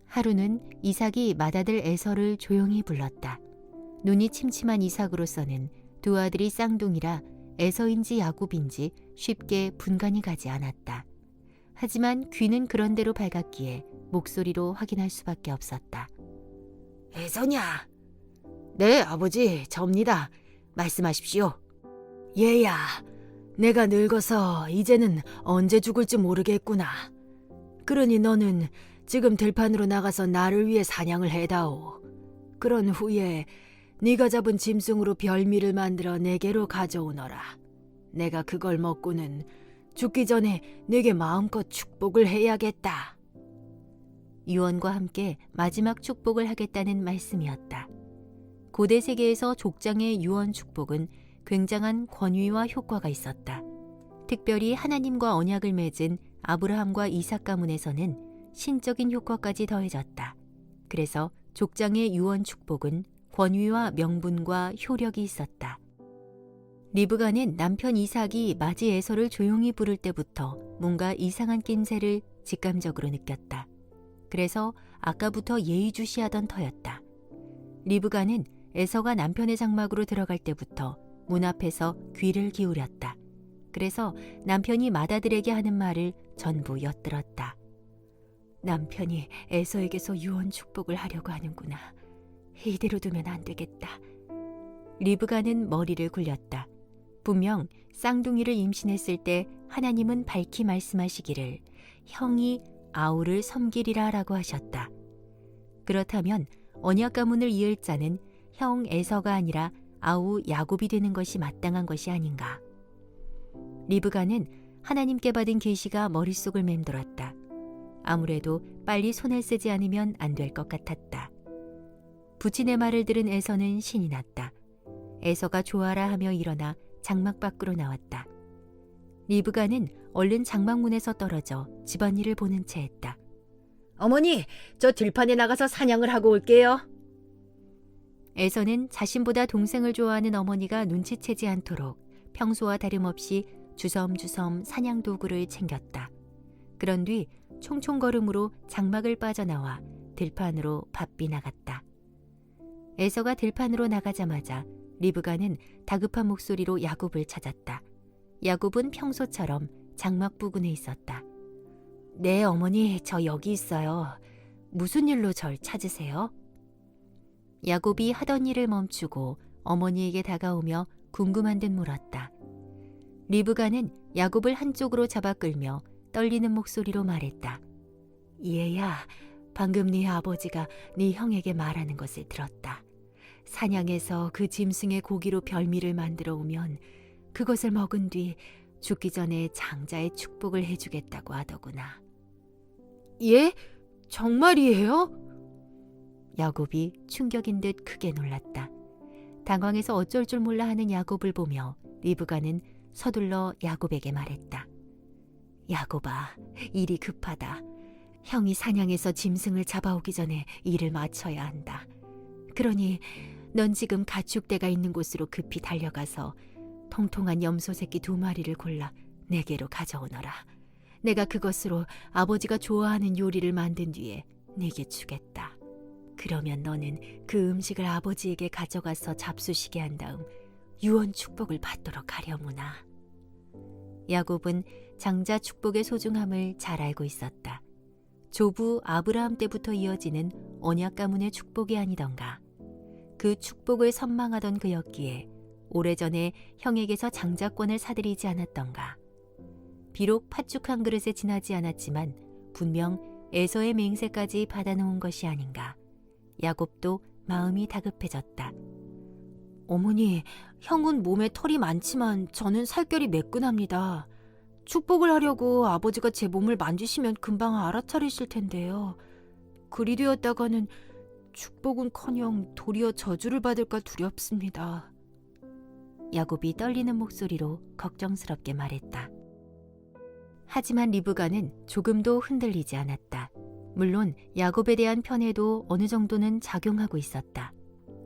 하루는 이삭이 맏아들 에서를 조용히 불렀다. 눈이 침침한 이삭으로서는 두 아들이 쌍둥이라 에서인지 야곱인지 쉽게 분간이 가지 않았다. 하지만 귀는 그런대로 밝았기에 목소리로 확인할 수밖에 없었다. 에서냐? 네, 아버지, 접니다. 말씀하십시오. 얘야, 내가 늙어서 이제는 언제 죽을지 모르겠구나. 그러니 너는 지금 들판으로 나가서 나를 위해 사냥을 해다오. 그런 후에 네가 잡은 짐승으로 별미를 만들어 내게로 가져오너라. 내가 그걸 먹고는 죽기 전에 네게 마음껏 축복을 해야겠다. 유언과 함께 마지막 축복을 하겠다는 말씀이었다. 고대 세계에서 족장의 유언 축복은 굉장한 권위와 효과가 있었다. 특별히 하나님과 언약을 맺은 아브라함과 이삭 가문에서는 신적인 효과까지 더해졌다. 그래서 족장의 유언 축복은 권위와 명분과 효력이 있었다. 리브가는 남편 이삭이 맞이 에서를 조용히 부를 때부터 뭔가 이상한 낌새를 직감적으로 느꼈다. 그래서 아까부터 예의주시하던 터였다. 리브가는 에서가 남편의 장막으로 들어갈 때부터 문 앞에서 귀를 기울였다. 그래서 남편이 맏아들에게 하는 말을 전부 엿들었다. 남편이 에서에게서 유언 축복을 하려고 하는구나. 이대로 두면 안 되겠다. 리브가는 머리를 굴렸다. 분명 쌍둥이를 임신했을 때 하나님은 밝히 말씀하시기를 형이 아우를 섬기리라 라고 하셨다. 그렇다면 언약 가문을 이을 자는 형 에서가 아니라 아우 야곱이 되는 것이 마땅한 것이 아닌가. 리브가는 하나님께 받은 계시가 머릿속을 맴돌았다. 아무래도 빨리 손을 쓰지 않으면 안 될 것 같았다. 부친의 말을 들은 에서는 신이 났다. 에서가 좋아라 하며 일어나 장막 밖으로 나왔다. 리브가는 얼른 장막문에서 떨어져 집안일을 보는 채 했다. 어머니, 저 들판에 나가서 사냥을 하고 올게요. 에서는 자신보다 동생을 좋아하는 어머니가 눈치채지 않도록 평소와 다름없이 주섬주섬 사냥 도구를 챙겼다. 그런 뒤 총총걸음으로 장막을 빠져나와 들판으로 바삐 나갔다. 에서가 들판으로 나가자마자 리브가는 다급한 목소리로 야곱을 찾았다. 야곱은 평소처럼 장막 부근에 있었다. 네, 어머니, 저 여기 있어요. 무슨 일로 절 찾으세요? 야곱이 하던 일을 멈추고 어머니에게 다가오며 궁금한 듯 물었다. 리브가는 야곱을 한쪽으로 잡아 끌며 떨리는 목소리로 말했다. 얘야, 방금 네 아버지가 네 형에게 말하는 것을 들었다. 사냥해서 그 짐승의 고기로 별미를 만들어 오면 그것을 먹은 뒤 죽기 전에 장자의 축복을 해주겠다고 하더구나. 예? 정말이에요? 야곱이 충격인 듯 크게 놀랐다. 당황해서 어쩔 줄 몰라 하는 야곱을 보며 리브가는 서둘러 야곱에게 말했다. 야곱아, 일이 급하다. 형이 사냥해서 짐승을 잡아오기 전에 일을 마쳐야 한다. 그러니 넌 지금 가축대가 있는 곳으로 급히 달려가서 통통한 염소 새끼 2마리를 골라 내게로 가져오너라. 내가 그것으로 아버지가 좋아하는 요리를 만든 뒤에 네게 주겠다. 그러면 너는 그 음식을 아버지에게 가져가서 잡수시게 한 다음 유언 축복을 받도록 하려무나. 야곱은 장자 축복의 소중함을 잘 알고 있었다. 조부 아브라함 때부터 이어지는 언약 가문의 축복이 아니던가. 그 축복을 선망하던 그였기에 오래전에 형에게서 장자권을 사들이지 않았던가. 비록 팥죽 한 그릇에 지나지 않았지만 분명 에서의 맹세까지 받아놓은 것이 아닌가. 야곱도 마음이 다급해졌다. 어머니, 형은 몸에 털이 많지만 저는 살결이 매끈합니다. 축복을 하려고 아버지가 제 몸을 만지시면 금방 알아차리실 텐데요. 그리 되었다가는 축복은커녕 도리어 저주를 받을까 두렵습니다. 야곱이 떨리는 목소리로 걱정스럽게 말했다. 하지만 리브가는 조금도 흔들리지 않았다. 물론 야곱에 대한 편애도 어느 정도는 작용하고 있었다.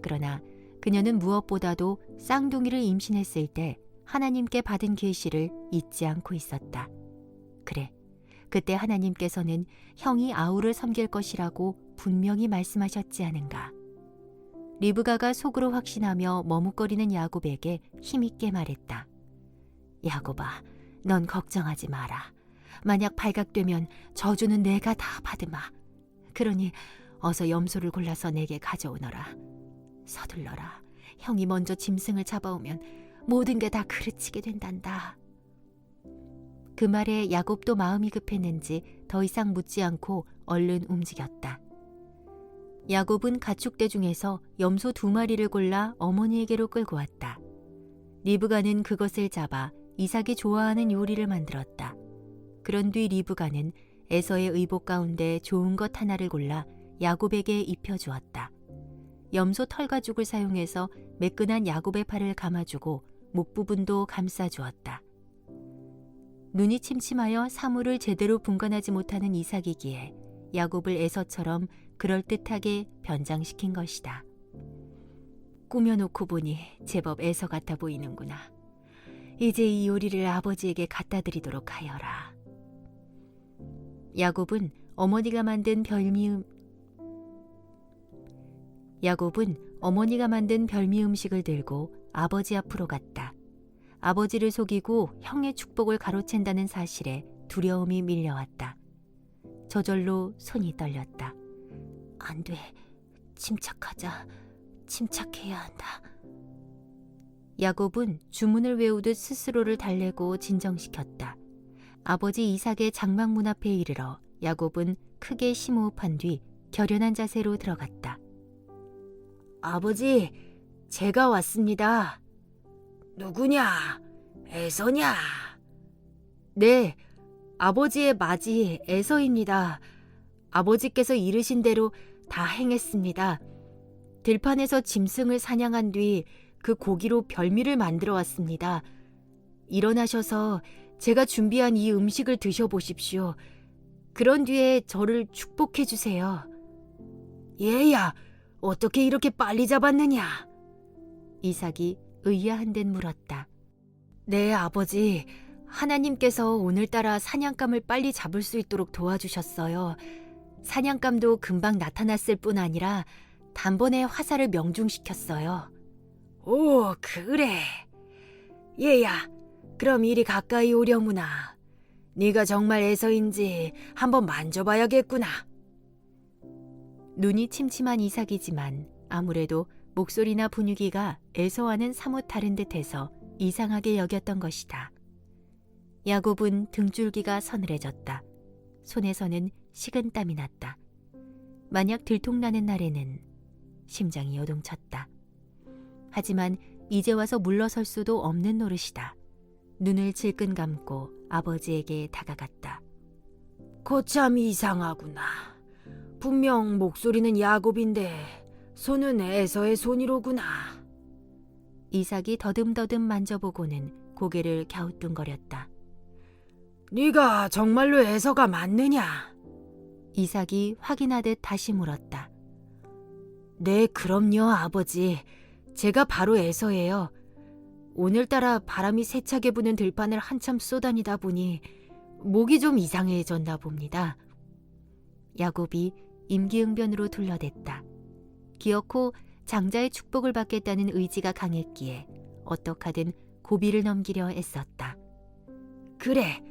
그러나 그녀는 무엇보다도 쌍둥이를 임신했을 때 하나님께 받은 계시를 잊지 않고 있었다. 그래, 그때 하나님께서는 형이 아우를 섬길 것이라고 분명히 말씀하셨지 않은가. 리브가가 속으로 확신하며 머뭇거리는 야곱에게 힘있게 말했다. 야곱아, 넌 걱정하지 마라. 만약 발각되면 저주는 내가 다 받으마. 그러니 어서 염소를 골라서 내게 가져오너라. 서둘러라. 형이 먼저 짐승을 잡아오면 모든 게 다 그르치게 된단다. 그 말에 야곱도 마음이 급했는지 더 이상 묻지 않고 얼른 움직였다. 야곱은 가축대 중에서 염소 2마리를 골라 어머니에게로 끌고 왔다. 리브가는 그것을 잡아 이삭이 좋아하는 요리를 만들었다. 그런 뒤 리브가는 에서의 의복 가운데 좋은 것 하나를 골라 야곱에게 입혀주었다. 염소 털가죽을 사용해서 매끈한 야곱의 팔을 감아주고 목 부분도 감싸주었다. 눈이 침침하여 사물을 제대로 분간하지 못하는 이삭이기에 야곱을 에서처럼 그럴듯하게 변장시킨 것이다. 꾸며놓고 보니 제법 에서 같아 보이는구나. 이제 이 요리를 아버지에게 갖다 드리도록 하여라. 야곱은 어머니가 만든 별미 음식을 들고 아버지 앞으로 갔다. 아버지를 속이고 형의 축복을 가로챈다는 사실에 두려움이 밀려왔다. 저절로 손이 떨렸다. 안 돼. 침착하자. 침착해야 한다. 야곱은 주문을 외우듯 스스로를 달래고 진정시켰다. 아버지 이삭의 장막 문 앞에 이르러 야곱은 크게 심호흡한 뒤 결연한 자세로 들어갔다. 아버지, 제가 왔습니다. 누구냐? 에서냐? 네, 아버지의 맞이 에서입니다. 아버지께서 이르신 대로 다 행했습니다. 들판에서 짐승을 사냥한 뒤 그 고기로 별미를 만들어 왔습니다. 일어나셔서 제가 준비한 이 음식을 드셔보십시오. 그런 뒤에 저를 축복해 주세요. 얘야, 어떻게 이렇게 빨리 잡았느냐? 이삭이 의아한 듯 물었다. 네, 아버지. 하나님께서 오늘따라 사냥감을 빨리 잡을 수 있도록 도와주셨어요. 사냥감도 금방 나타났을 뿐 아니라 단번에 화살을 명중시켰어요. 오, 그래. 얘야, 그럼 이리 가까이 오려무나. 네가 정말 에서인지 한번 만져봐야겠구나. 눈이 침침한 이삭이지만 아무래도 목소리나 분위기가 에서와는 사뭇 다른 듯해서 이상하게 여겼던 것이다. 야곱은 등줄기가 서늘해졌다. 손에서는 식은땀이 났다. 만약 들통나는 날에는 심장이 요동쳤다. 하지만 이제 와서 물러설 수도 없는 노릇이다. 눈을 질끈 감고 아버지에게 다가갔다. 거참 이상하구나. 분명 목소리는 야곱인데 손은 에서의 손이로구나. 이삭이 더듬더듬 만져보고는 고개를 갸우뚱거렸다. 네가 정말로 에서가 맞느냐? 이삭이 확인하듯 다시 물었다. 네, 그럼요, 아버지. 제가 바로 에서예요. 오늘따라 바람이 세차게 부는 들판을 한참 쏘다니다 보니 목이 좀 이상해졌나 봅니다. 야곱이 임기응변으로 둘러댔다. 기어코 장자의 축복을 받겠다는 의지가 강했기에 어떡하든 고비를 넘기려 애썼다. 그래,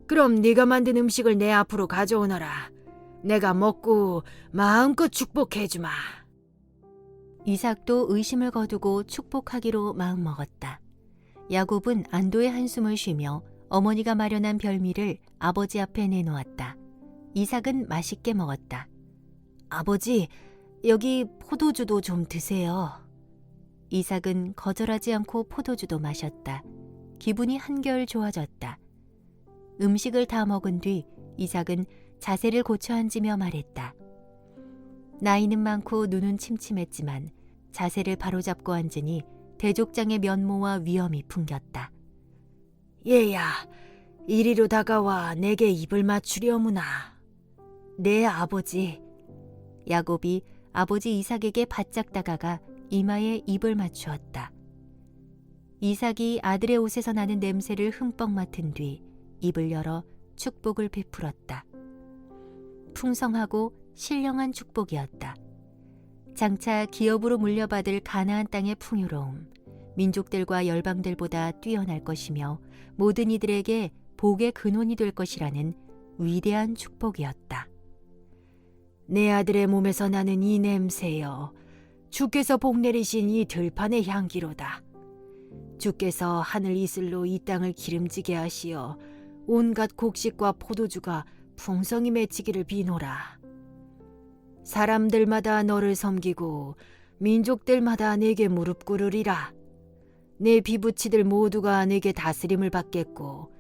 그럼 네가 만든 음식을 내 앞으로 가져오너라. 내가 먹고 마음껏 축복해주마. 이삭도 의심을 거두고 축복하기로 마음먹었다. 야곱은 안도의 한숨을 쉬며 어머니가 마련한 별미를 아버지 앞에 내놓았다. 이삭은 맛있게 먹었다. 아버지, 여기 포도주도 좀 드세요. 이삭은 거절하지 않고 포도주도 마셨다. 기분이 한결 좋아졌다. 음식을 다 먹은 뒤 이삭은 자세를 고쳐 앉으며 말했다. 나이는 많고 눈은 침침했지만 자세를 바로잡고 앉으니 대족장의 면모와 위엄이 풍겼다. 얘야, 이리로 다가와 내게 입을 맞추려무나. 네, 아버지. 야곱이 아버지 이삭에게 바짝 다가가 이마에 입을 맞추었다. 이삭이 아들의 옷에서 나는 냄새를 흠뻑 맡은 뒤 입을 열어 축복을 베풀었다. 풍성하고 신령한 축복이었다. 장차 기업으로 물려받을 가나안 땅의 풍요로움, 민족들과 열방들보다 뛰어날 것이며 모든 이들에게 복의 근원이 될 것이라는 위대한 축복이었다. 내 아들의 몸에서 나는 이 냄새여, 주께서 복 내리신 이 들판의 향기로다. 주께서 하늘 이슬로 이 땅을 기름지게 하시어 온갖 곡식과 포도주가 풍성히 맺히기를 비노라. 사람들마다 너를 섬기고 민족들마다 내게 무릎 꿇으리라. 내 비부치들 모두가 내게 다스림을 받겠고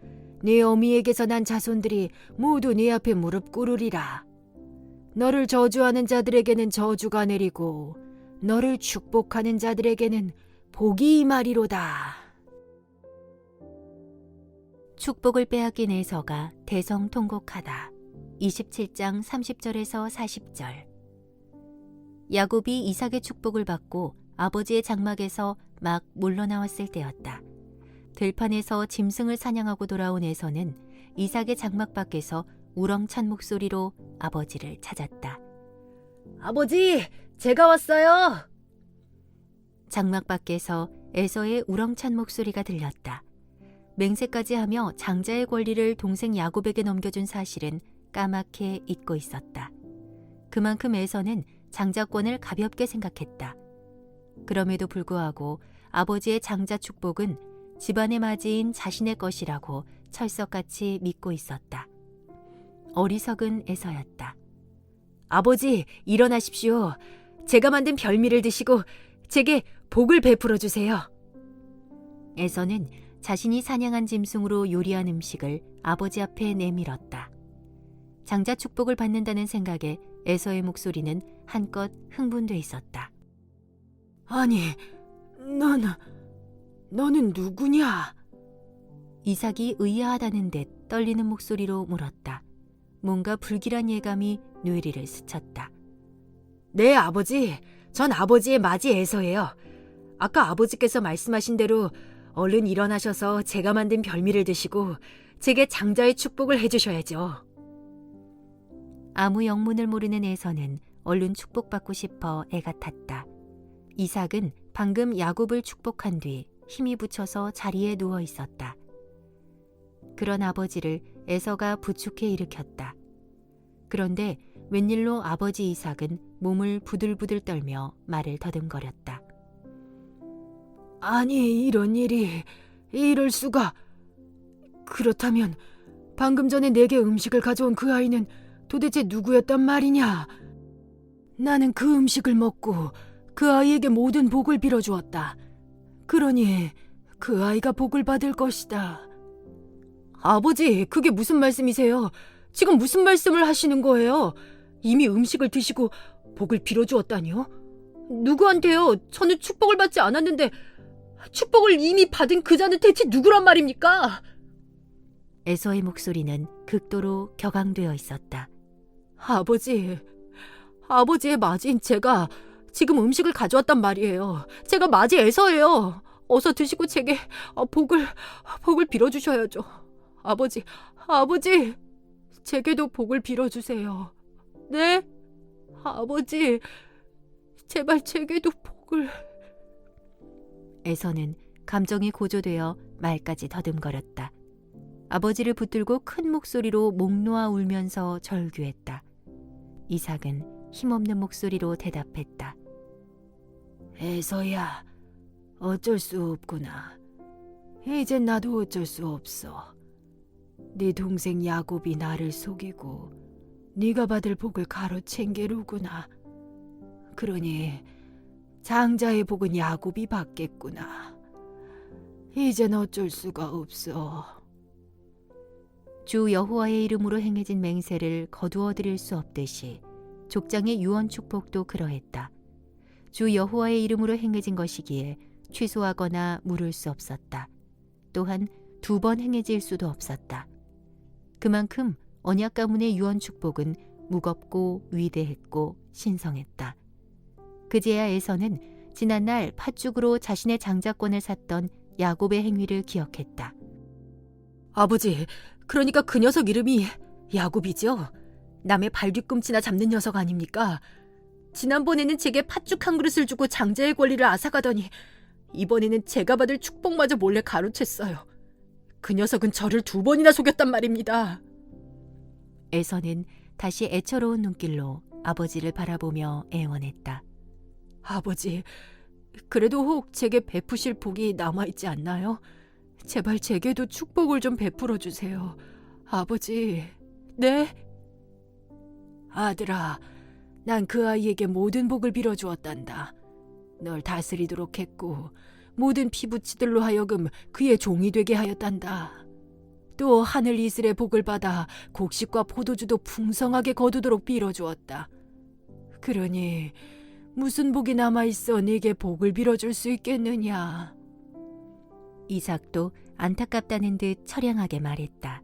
내 어미에게서 난 자손들이 모두 네 앞에 무릎 꿇으리라. 너를 저주하는 자들에게는 저주가 내리고 너를 축복하는 자들에게는 복이 임하리로다. 축복을 빼앗긴 에서가 대성통곡하다. 27장 30절에서 40절. 야곱이 이삭의 축복을 받고 아버지의 장막에서 막 물러나왔을 때였다. 들판에서 짐승을 사냥하고 돌아온 에서는 이삭의 장막 밖에서 우렁찬 목소리로 아버지를 찾았다. 아버지, 제가 왔어요. 장막 밖에서 에서의 우렁찬 목소리가 들렸다. 맹세까지 하며 장자의 권리를 동생 야곱에게 넘겨준 사실은 까맣게 잊고 있었다. 그만큼 에서는 장자권을 가볍게 생각했다. 그럼에도 불구하고 아버지의 장자 축복은 집안의 맞이인 자신의 것이라고 철석같이 믿고 있었다. 어리석은 에서였다. 아버지, 일어나십시오. 제가 만든 별미를 드시고 제게 복을 베풀어 주세요. 에서는 자신이 사냥한 짐승으로 요리한 음식을 아버지 앞에 내밀었다. 장자 축복을 받는다는 생각에 에서의 목소리는 한껏 흥분돼 있었다. 아니, 너는 누구냐? 이삭이 의아하다는 듯 떨리는 목소리로 물었다. 뭔가 불길한 예감이 뇌리를 스쳤다. 네, 아버지. 전 아버지의 맞이 에서예요. 아까 아버지께서 말씀하신 대로 얼른 일어나셔서 제가 만든 별미를 드시고 제게 장자의 축복을 해주셔야죠. 아무 영문을 모르는 에서는 얼른 축복받고 싶어 애가 탔다. 이삭은 방금 야곱을 축복한 뒤 힘이 붙여서 자리에 누워 있었다. 그런 아버지를 에서가 부축해 일으켰다. 그런데 웬일로 아버지 이삭은 몸을 부들부들 떨며 말을 더듬거렸다. 아니, 이럴 수가. 그렇다면 방금 전에 내게 음식을 가져온 그 아이는 도대체 누구였단 말이냐? 나는 그 음식을 먹고 그 아이에게 모든 복을 빌어주었다. 그러니 그 아이가 복을 받을 것이다. 아버지, 그게 무슨 말씀이세요? 지금 무슨 말씀을 하시는 거예요? 이미 음식을 드시고 복을 빌어주었다니요? 누구한테요? 저는 축복을 받지 않았는데 축복을 이미 받은 그 자는 대체 누구란 말입니까? 에서의 목소리는 극도로 격앙되어 있었다. 아버지의 맞이인 제가 지금 음식을 가져왔단 말이에요. 제가 맞이 에서예요. 어서 드시고 제게 복을 빌어주셔야죠. 아버지, 제게도 복을 빌어주세요. 네? 아버지, 제발 제게도 복을... 에서는 감정이 고조되어 말까지 더듬거렸다. 아버지를 붙들고 큰 목소리로 목 놓아 울면서 절규했다. 이삭은 힘없는 목소리로 대답했다. 에서야, 어쩔 수 없구나. 이젠 나도 어쩔 수 없어. 네 동생 야곱이 나를 속이고 네가 받을 복을 가로챈게로구나. 그러니 장자의 복은 야곱이 받겠구나. 이젠 어쩔 수가 없어. 주 여호와의 이름으로 행해진 맹세를 거두어 드릴 수 없듯이 족장의 유언 축복도 그러했다. 주 여호와의 이름으로 행해진 것이기에 취소하거나 물을 수 없었다. 또한 2번 행해질 수도 없었다. 그만큼 언약 가문의 유언 축복은 무겁고 위대했고 신성했다. 그제야 에서는 지난날 팥죽으로 자신의 장자권을 샀던 야곱의 행위를 기억했다. 아버지, 그러니까 그 녀석 이름이 야곱이죠? 남의 발 뒤꿈치나 잡는 녀석 아닙니까? 지난번에는 제게 팥죽 한 그릇을 주고 장자의 권리를 앗아가더니 이번에는 제가 받을 축복마저 몰래 가로챘어요. 그 녀석은 저를 2번이나 속였단 말입니다. 에서는 다시 애처로운 눈길로 아버지를 바라보며 애원했다. 아버지, 그래도 혹 제게 베푸실 복이 남아있지 않나요? 제발 제게도 축복을 좀 베풀어 주세요. 아버지, 네? 아들아, 난 그 아이에게 모든 복을 빌어주었단다. 널 다스리도록 했고 모든 피부치들로 하여금 그의 종이 되게 하였단다. 또 하늘 이슬의 복을 받아 곡식과 포도주도 풍성하게 거두도록 빌어주었다. 그러니 무슨 복이 남아있어 네게 복을 빌어줄 수 있겠느냐. 이삭도 안타깝다는 듯 처량하게 말했다.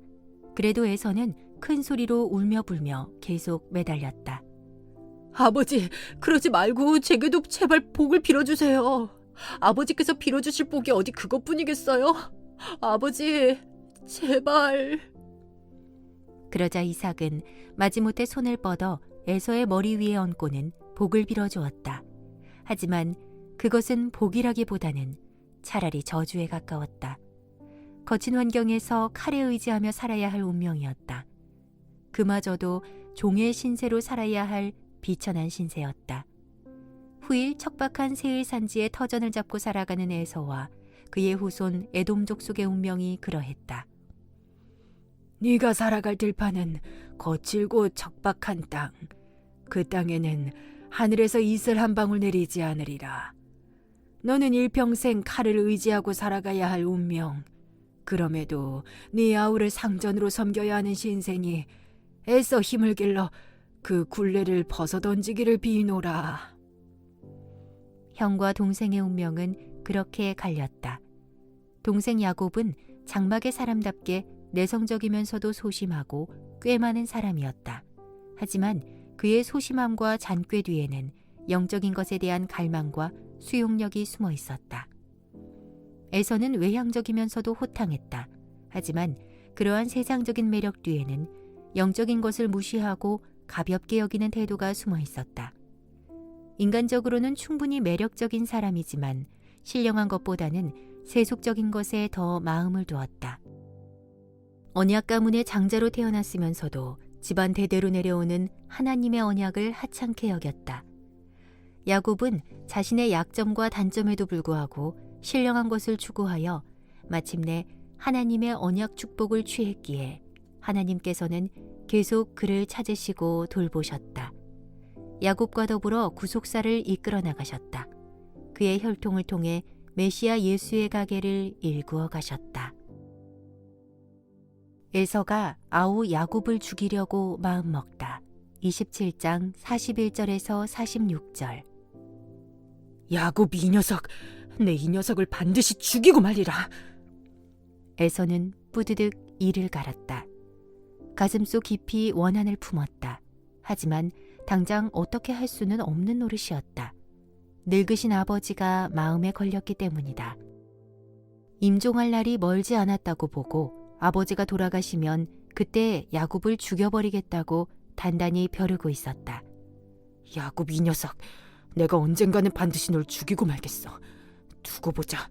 그래도 에서는 큰 소리로 울며 불며 계속 매달렸다. 아버지, 그러지 말고 제게도 제발 복을 빌어주세요. 아버지께서 빌어주실 복이 어디 그것뿐이겠어요? 아버지, 제발. 그러자 이삭은 마지못해 손을 뻗어 에서의 머리 위에 얹고는 복을 빌어주었다. 하지만 그것은 복이라기보다는 차라리 저주에 가까웠다. 거친 환경에서 칼에 의지하며 살아야 할 운명이었다. 그마저도 종의 신세로 살아야 할 비천한 신세였다. 후일 척박한 세일 산지에 터전을 잡고 살아가는 에서와 그의 후손 에돔 족속의 운명이 그러했다. 네가 살아갈 들판은 거칠고 척박한 땅. 그 땅에는 하늘에서 이슬 한 방울 내리지 않으리라. 너는 일평생 칼을 의지하고 살아가야 할 운명. 그럼에도 네 아우를 상전으로 섬겨야 하는 신생이 애써 힘을 길러 그 굴레를 벗어던지기를 비노라. 형과 동생의 운명은 그렇게 갈렸다. 동생 야곱은 장막의 사람답게 내성적이면서도 소심하고 꽤 많은 사람이었다. 하지만 그의 소심함과 잔꾀 뒤에는 영적인 것에 대한 갈망과 수용력이 숨어 있었다. 에서는 외향적이면서도 호탕했다. 하지만 그러한 세상적인 매력 뒤에는 영적인 것을 무시하고 가볍게 여기는 태도가 숨어 있었다. 인간적으로는 충분히 매력적인 사람이지만 신령한 것보다는 세속적인 것에 더 마음을 두었다. 언약 가문의 장자로 태어났으면서도 집안 대대로 내려오는 하나님의 언약을 하찮게 여겼다. 야곱은 자신의 약점과 단점에도 불구하고 신령한 것을 추구하여 마침내 하나님의 언약 축복을 취했기에 하나님께서는 계속 그를 찾으시고 돌보셨다. 야곱과 더불어 구속사를 이끌어 나가셨다. 그의 혈통을 통해 메시아 예수의 가계를 일구어 가셨다. 에서가 아우 야곱을 죽이려고 마음먹다. 27장 41절에서 46절. 야곱 이 녀석, 내 이 녀석을 반드시 죽이고 말리라. 에서는 뿌드득 이를 갈았다. 가슴속 깊이 원한을 품었다. 하지만 당장 어떻게 할 수는 없는 노릇이었다. 늙으신 아버지가 마음에 걸렸기 때문이다. 임종할 날이 멀지 않았다고 보고 아버지가 돌아가시면 그때 야곱을 죽여버리겠다고 단단히 벼르고 있었다. 야곱 이 녀석, 내가 언젠가는 반드시 널 죽이고 말겠어. 두고 보자.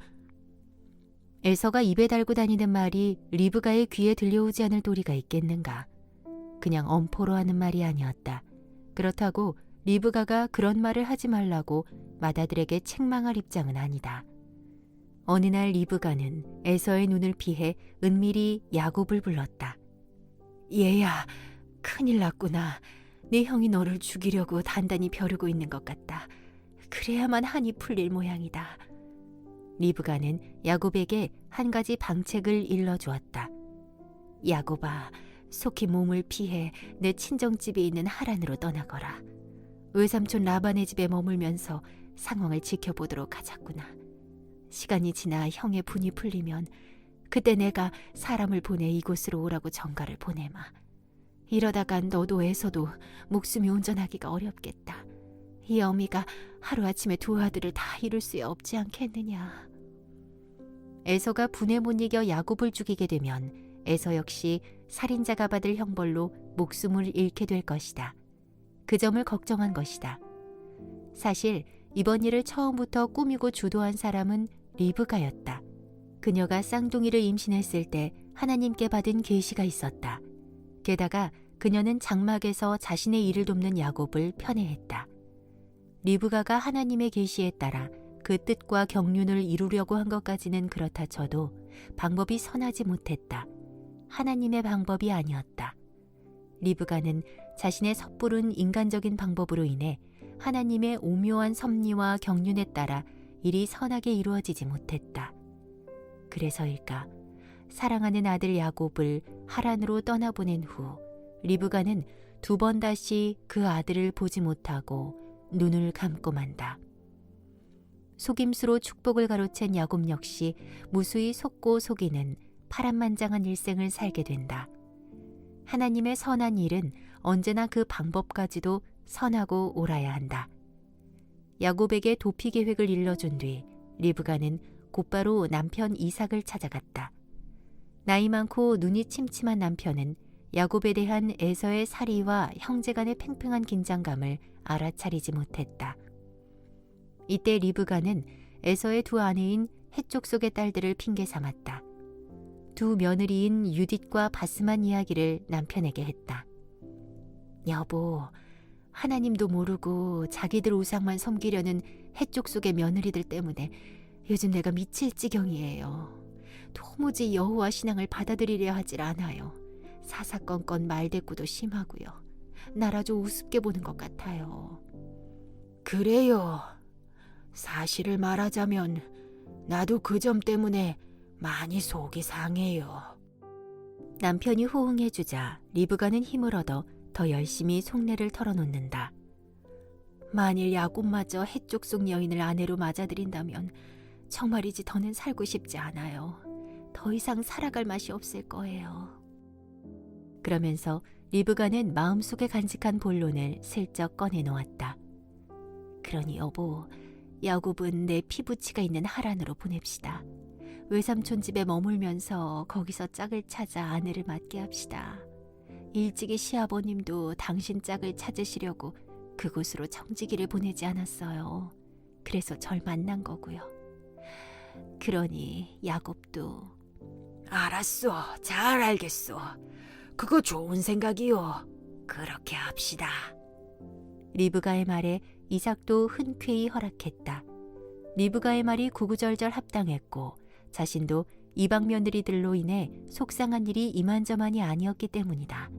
에서가 입에 달고 다니는 말이 리브가의 귀에 들려오지 않을 도리가 있겠는가. 그냥 엄포로 하는 말이 아니었다. 그렇다고 리브가가 그런 말을 하지 말라고 맏아들에게 책망할 입장은 아니다. 어느 날 리브가는 에서의 눈을 피해 은밀히 야곱을 불렀다. 얘야, 큰일 났구나. 네 형이 너를 죽이려고 단단히 벼르고 있는 것 같다. 그래야만 한이 풀릴 모양이다. 리브가는 야곱에게 한 가지 방책을 일러주었다. 야곱아, 속히 몸을 피해 내 친정집이 있는 하란으로 떠나거라. 외삼촌 라반의 집에 머물면서 상황을 지켜보도록 하자꾸나. 시간이 지나 형의 분이 풀리면 그때 내가 사람을 보내 이곳으로 오라고 전가를 보내마. 이러다간 너도 애서도 목숨이 온전하기가 어렵겠다. 이 어미가 하루아침에 두 아들을 다 이룰 수 없지 않겠느냐. 에서가 분에 못 이겨 야곱을 죽이게 되면 에서 역시 살인자가 받을 형벌로 목숨을 잃게 될 것이다. 그 점을 걱정한 것이다. 사실 이번 일을 처음부터 꾸미고 주도한 사람은 리브가였다. 그녀가 쌍둥이를 임신했을 때 하나님께 받은 계시가 있었다. 게다가 그녀는 장막에서 자신의 일을 돕는 야곱을 편애했다. 리브가가 하나님의 계시에 따라 그 뜻과 경륜을 이루려고 한 것까지는 그렇다 쳐도 방법이 선하지 못했다. 하나님의 방법이 아니었다. 리브가는 자신의 섣부른 인간적인 방법으로 인해 하나님의 오묘한 섭리와 경륜에 따라 일이 선하게 이루어지지 못했다. 그래서일까? 사랑하는 아들 야곱을 하란으로 떠나보낸 후 리브가는 두 번 다시 그 아들을 보지 못하고 눈을 감고 만다. 속임수로 축복을 가로챈 야곱 역시 무수히 속고 속이는 파란만장한 일생을 살게 된다. 하나님의 선한 일은 언제나 그 방법까지도 선하고 옳아야 한다. 야곱에게 도피 계획을 일러준 뒤 리브가는 곧바로 남편 이삭을 찾아갔다. 나이 많고 눈이 침침한 남편은 야곱에 대한 에서의 살이와 형제간의 팽팽한 긴장감을 알아차리지 못했다. 이때 리브가는 에서의 두 아내인 헷족 속의 딸들을 핑계 삼았다. 두 며느리인 유딧과 바스만 이야기를 남편에게 했다. 여보, 하나님도 모르고 자기들 우상만 섬기려는 헷족 속의 며느리들 때문에 요즘 내가 미칠 지경이에요. 도무지 여호와 신앙을 받아들이려 하질 않아요. 사사건건 말대꾸도 심하고요. 날 아주 우습게 보는 것 같아요. 그래요. 사실을 말하자면 나도 그 점 때문에 많이 속이 상해요. 남편이 호응해주자 리브가는 힘을 얻어 더 열심히 속내를 털어놓는다. 만일 야곱마저 해쪽 속 여인을 아내로 맞아들인다면 정말이지 더는 살고 싶지 않아요. 더 이상 살아갈 맛이 없을 거예요. 그러면서 리브가는 마음속에 간직한 본론을 슬쩍 꺼내놓았다. 그러니 여보, 야곱은 내 피부치가 있는 하란으로 보냅시다. 외삼촌 집에 머물면서 거기서 짝을 찾아 아내를 맞게 합시다. 일찍이 시아버님도 당신 짝을 찾으시려고 그곳으로 청지기를 보내지 않았어요. 그래서 절 만난 거고요. 그러니 야곱도 알았소. 잘 알겠소. 그거 좋은 생각이요. 그렇게 합시다. 리브가의 말에 이삭도 흔쾌히 허락했다. 리브가의 말이 구구절절 합당했고 자신도 이방 며느리들로 인해 속상한 일이 이만저만이 아니었기 때문이다.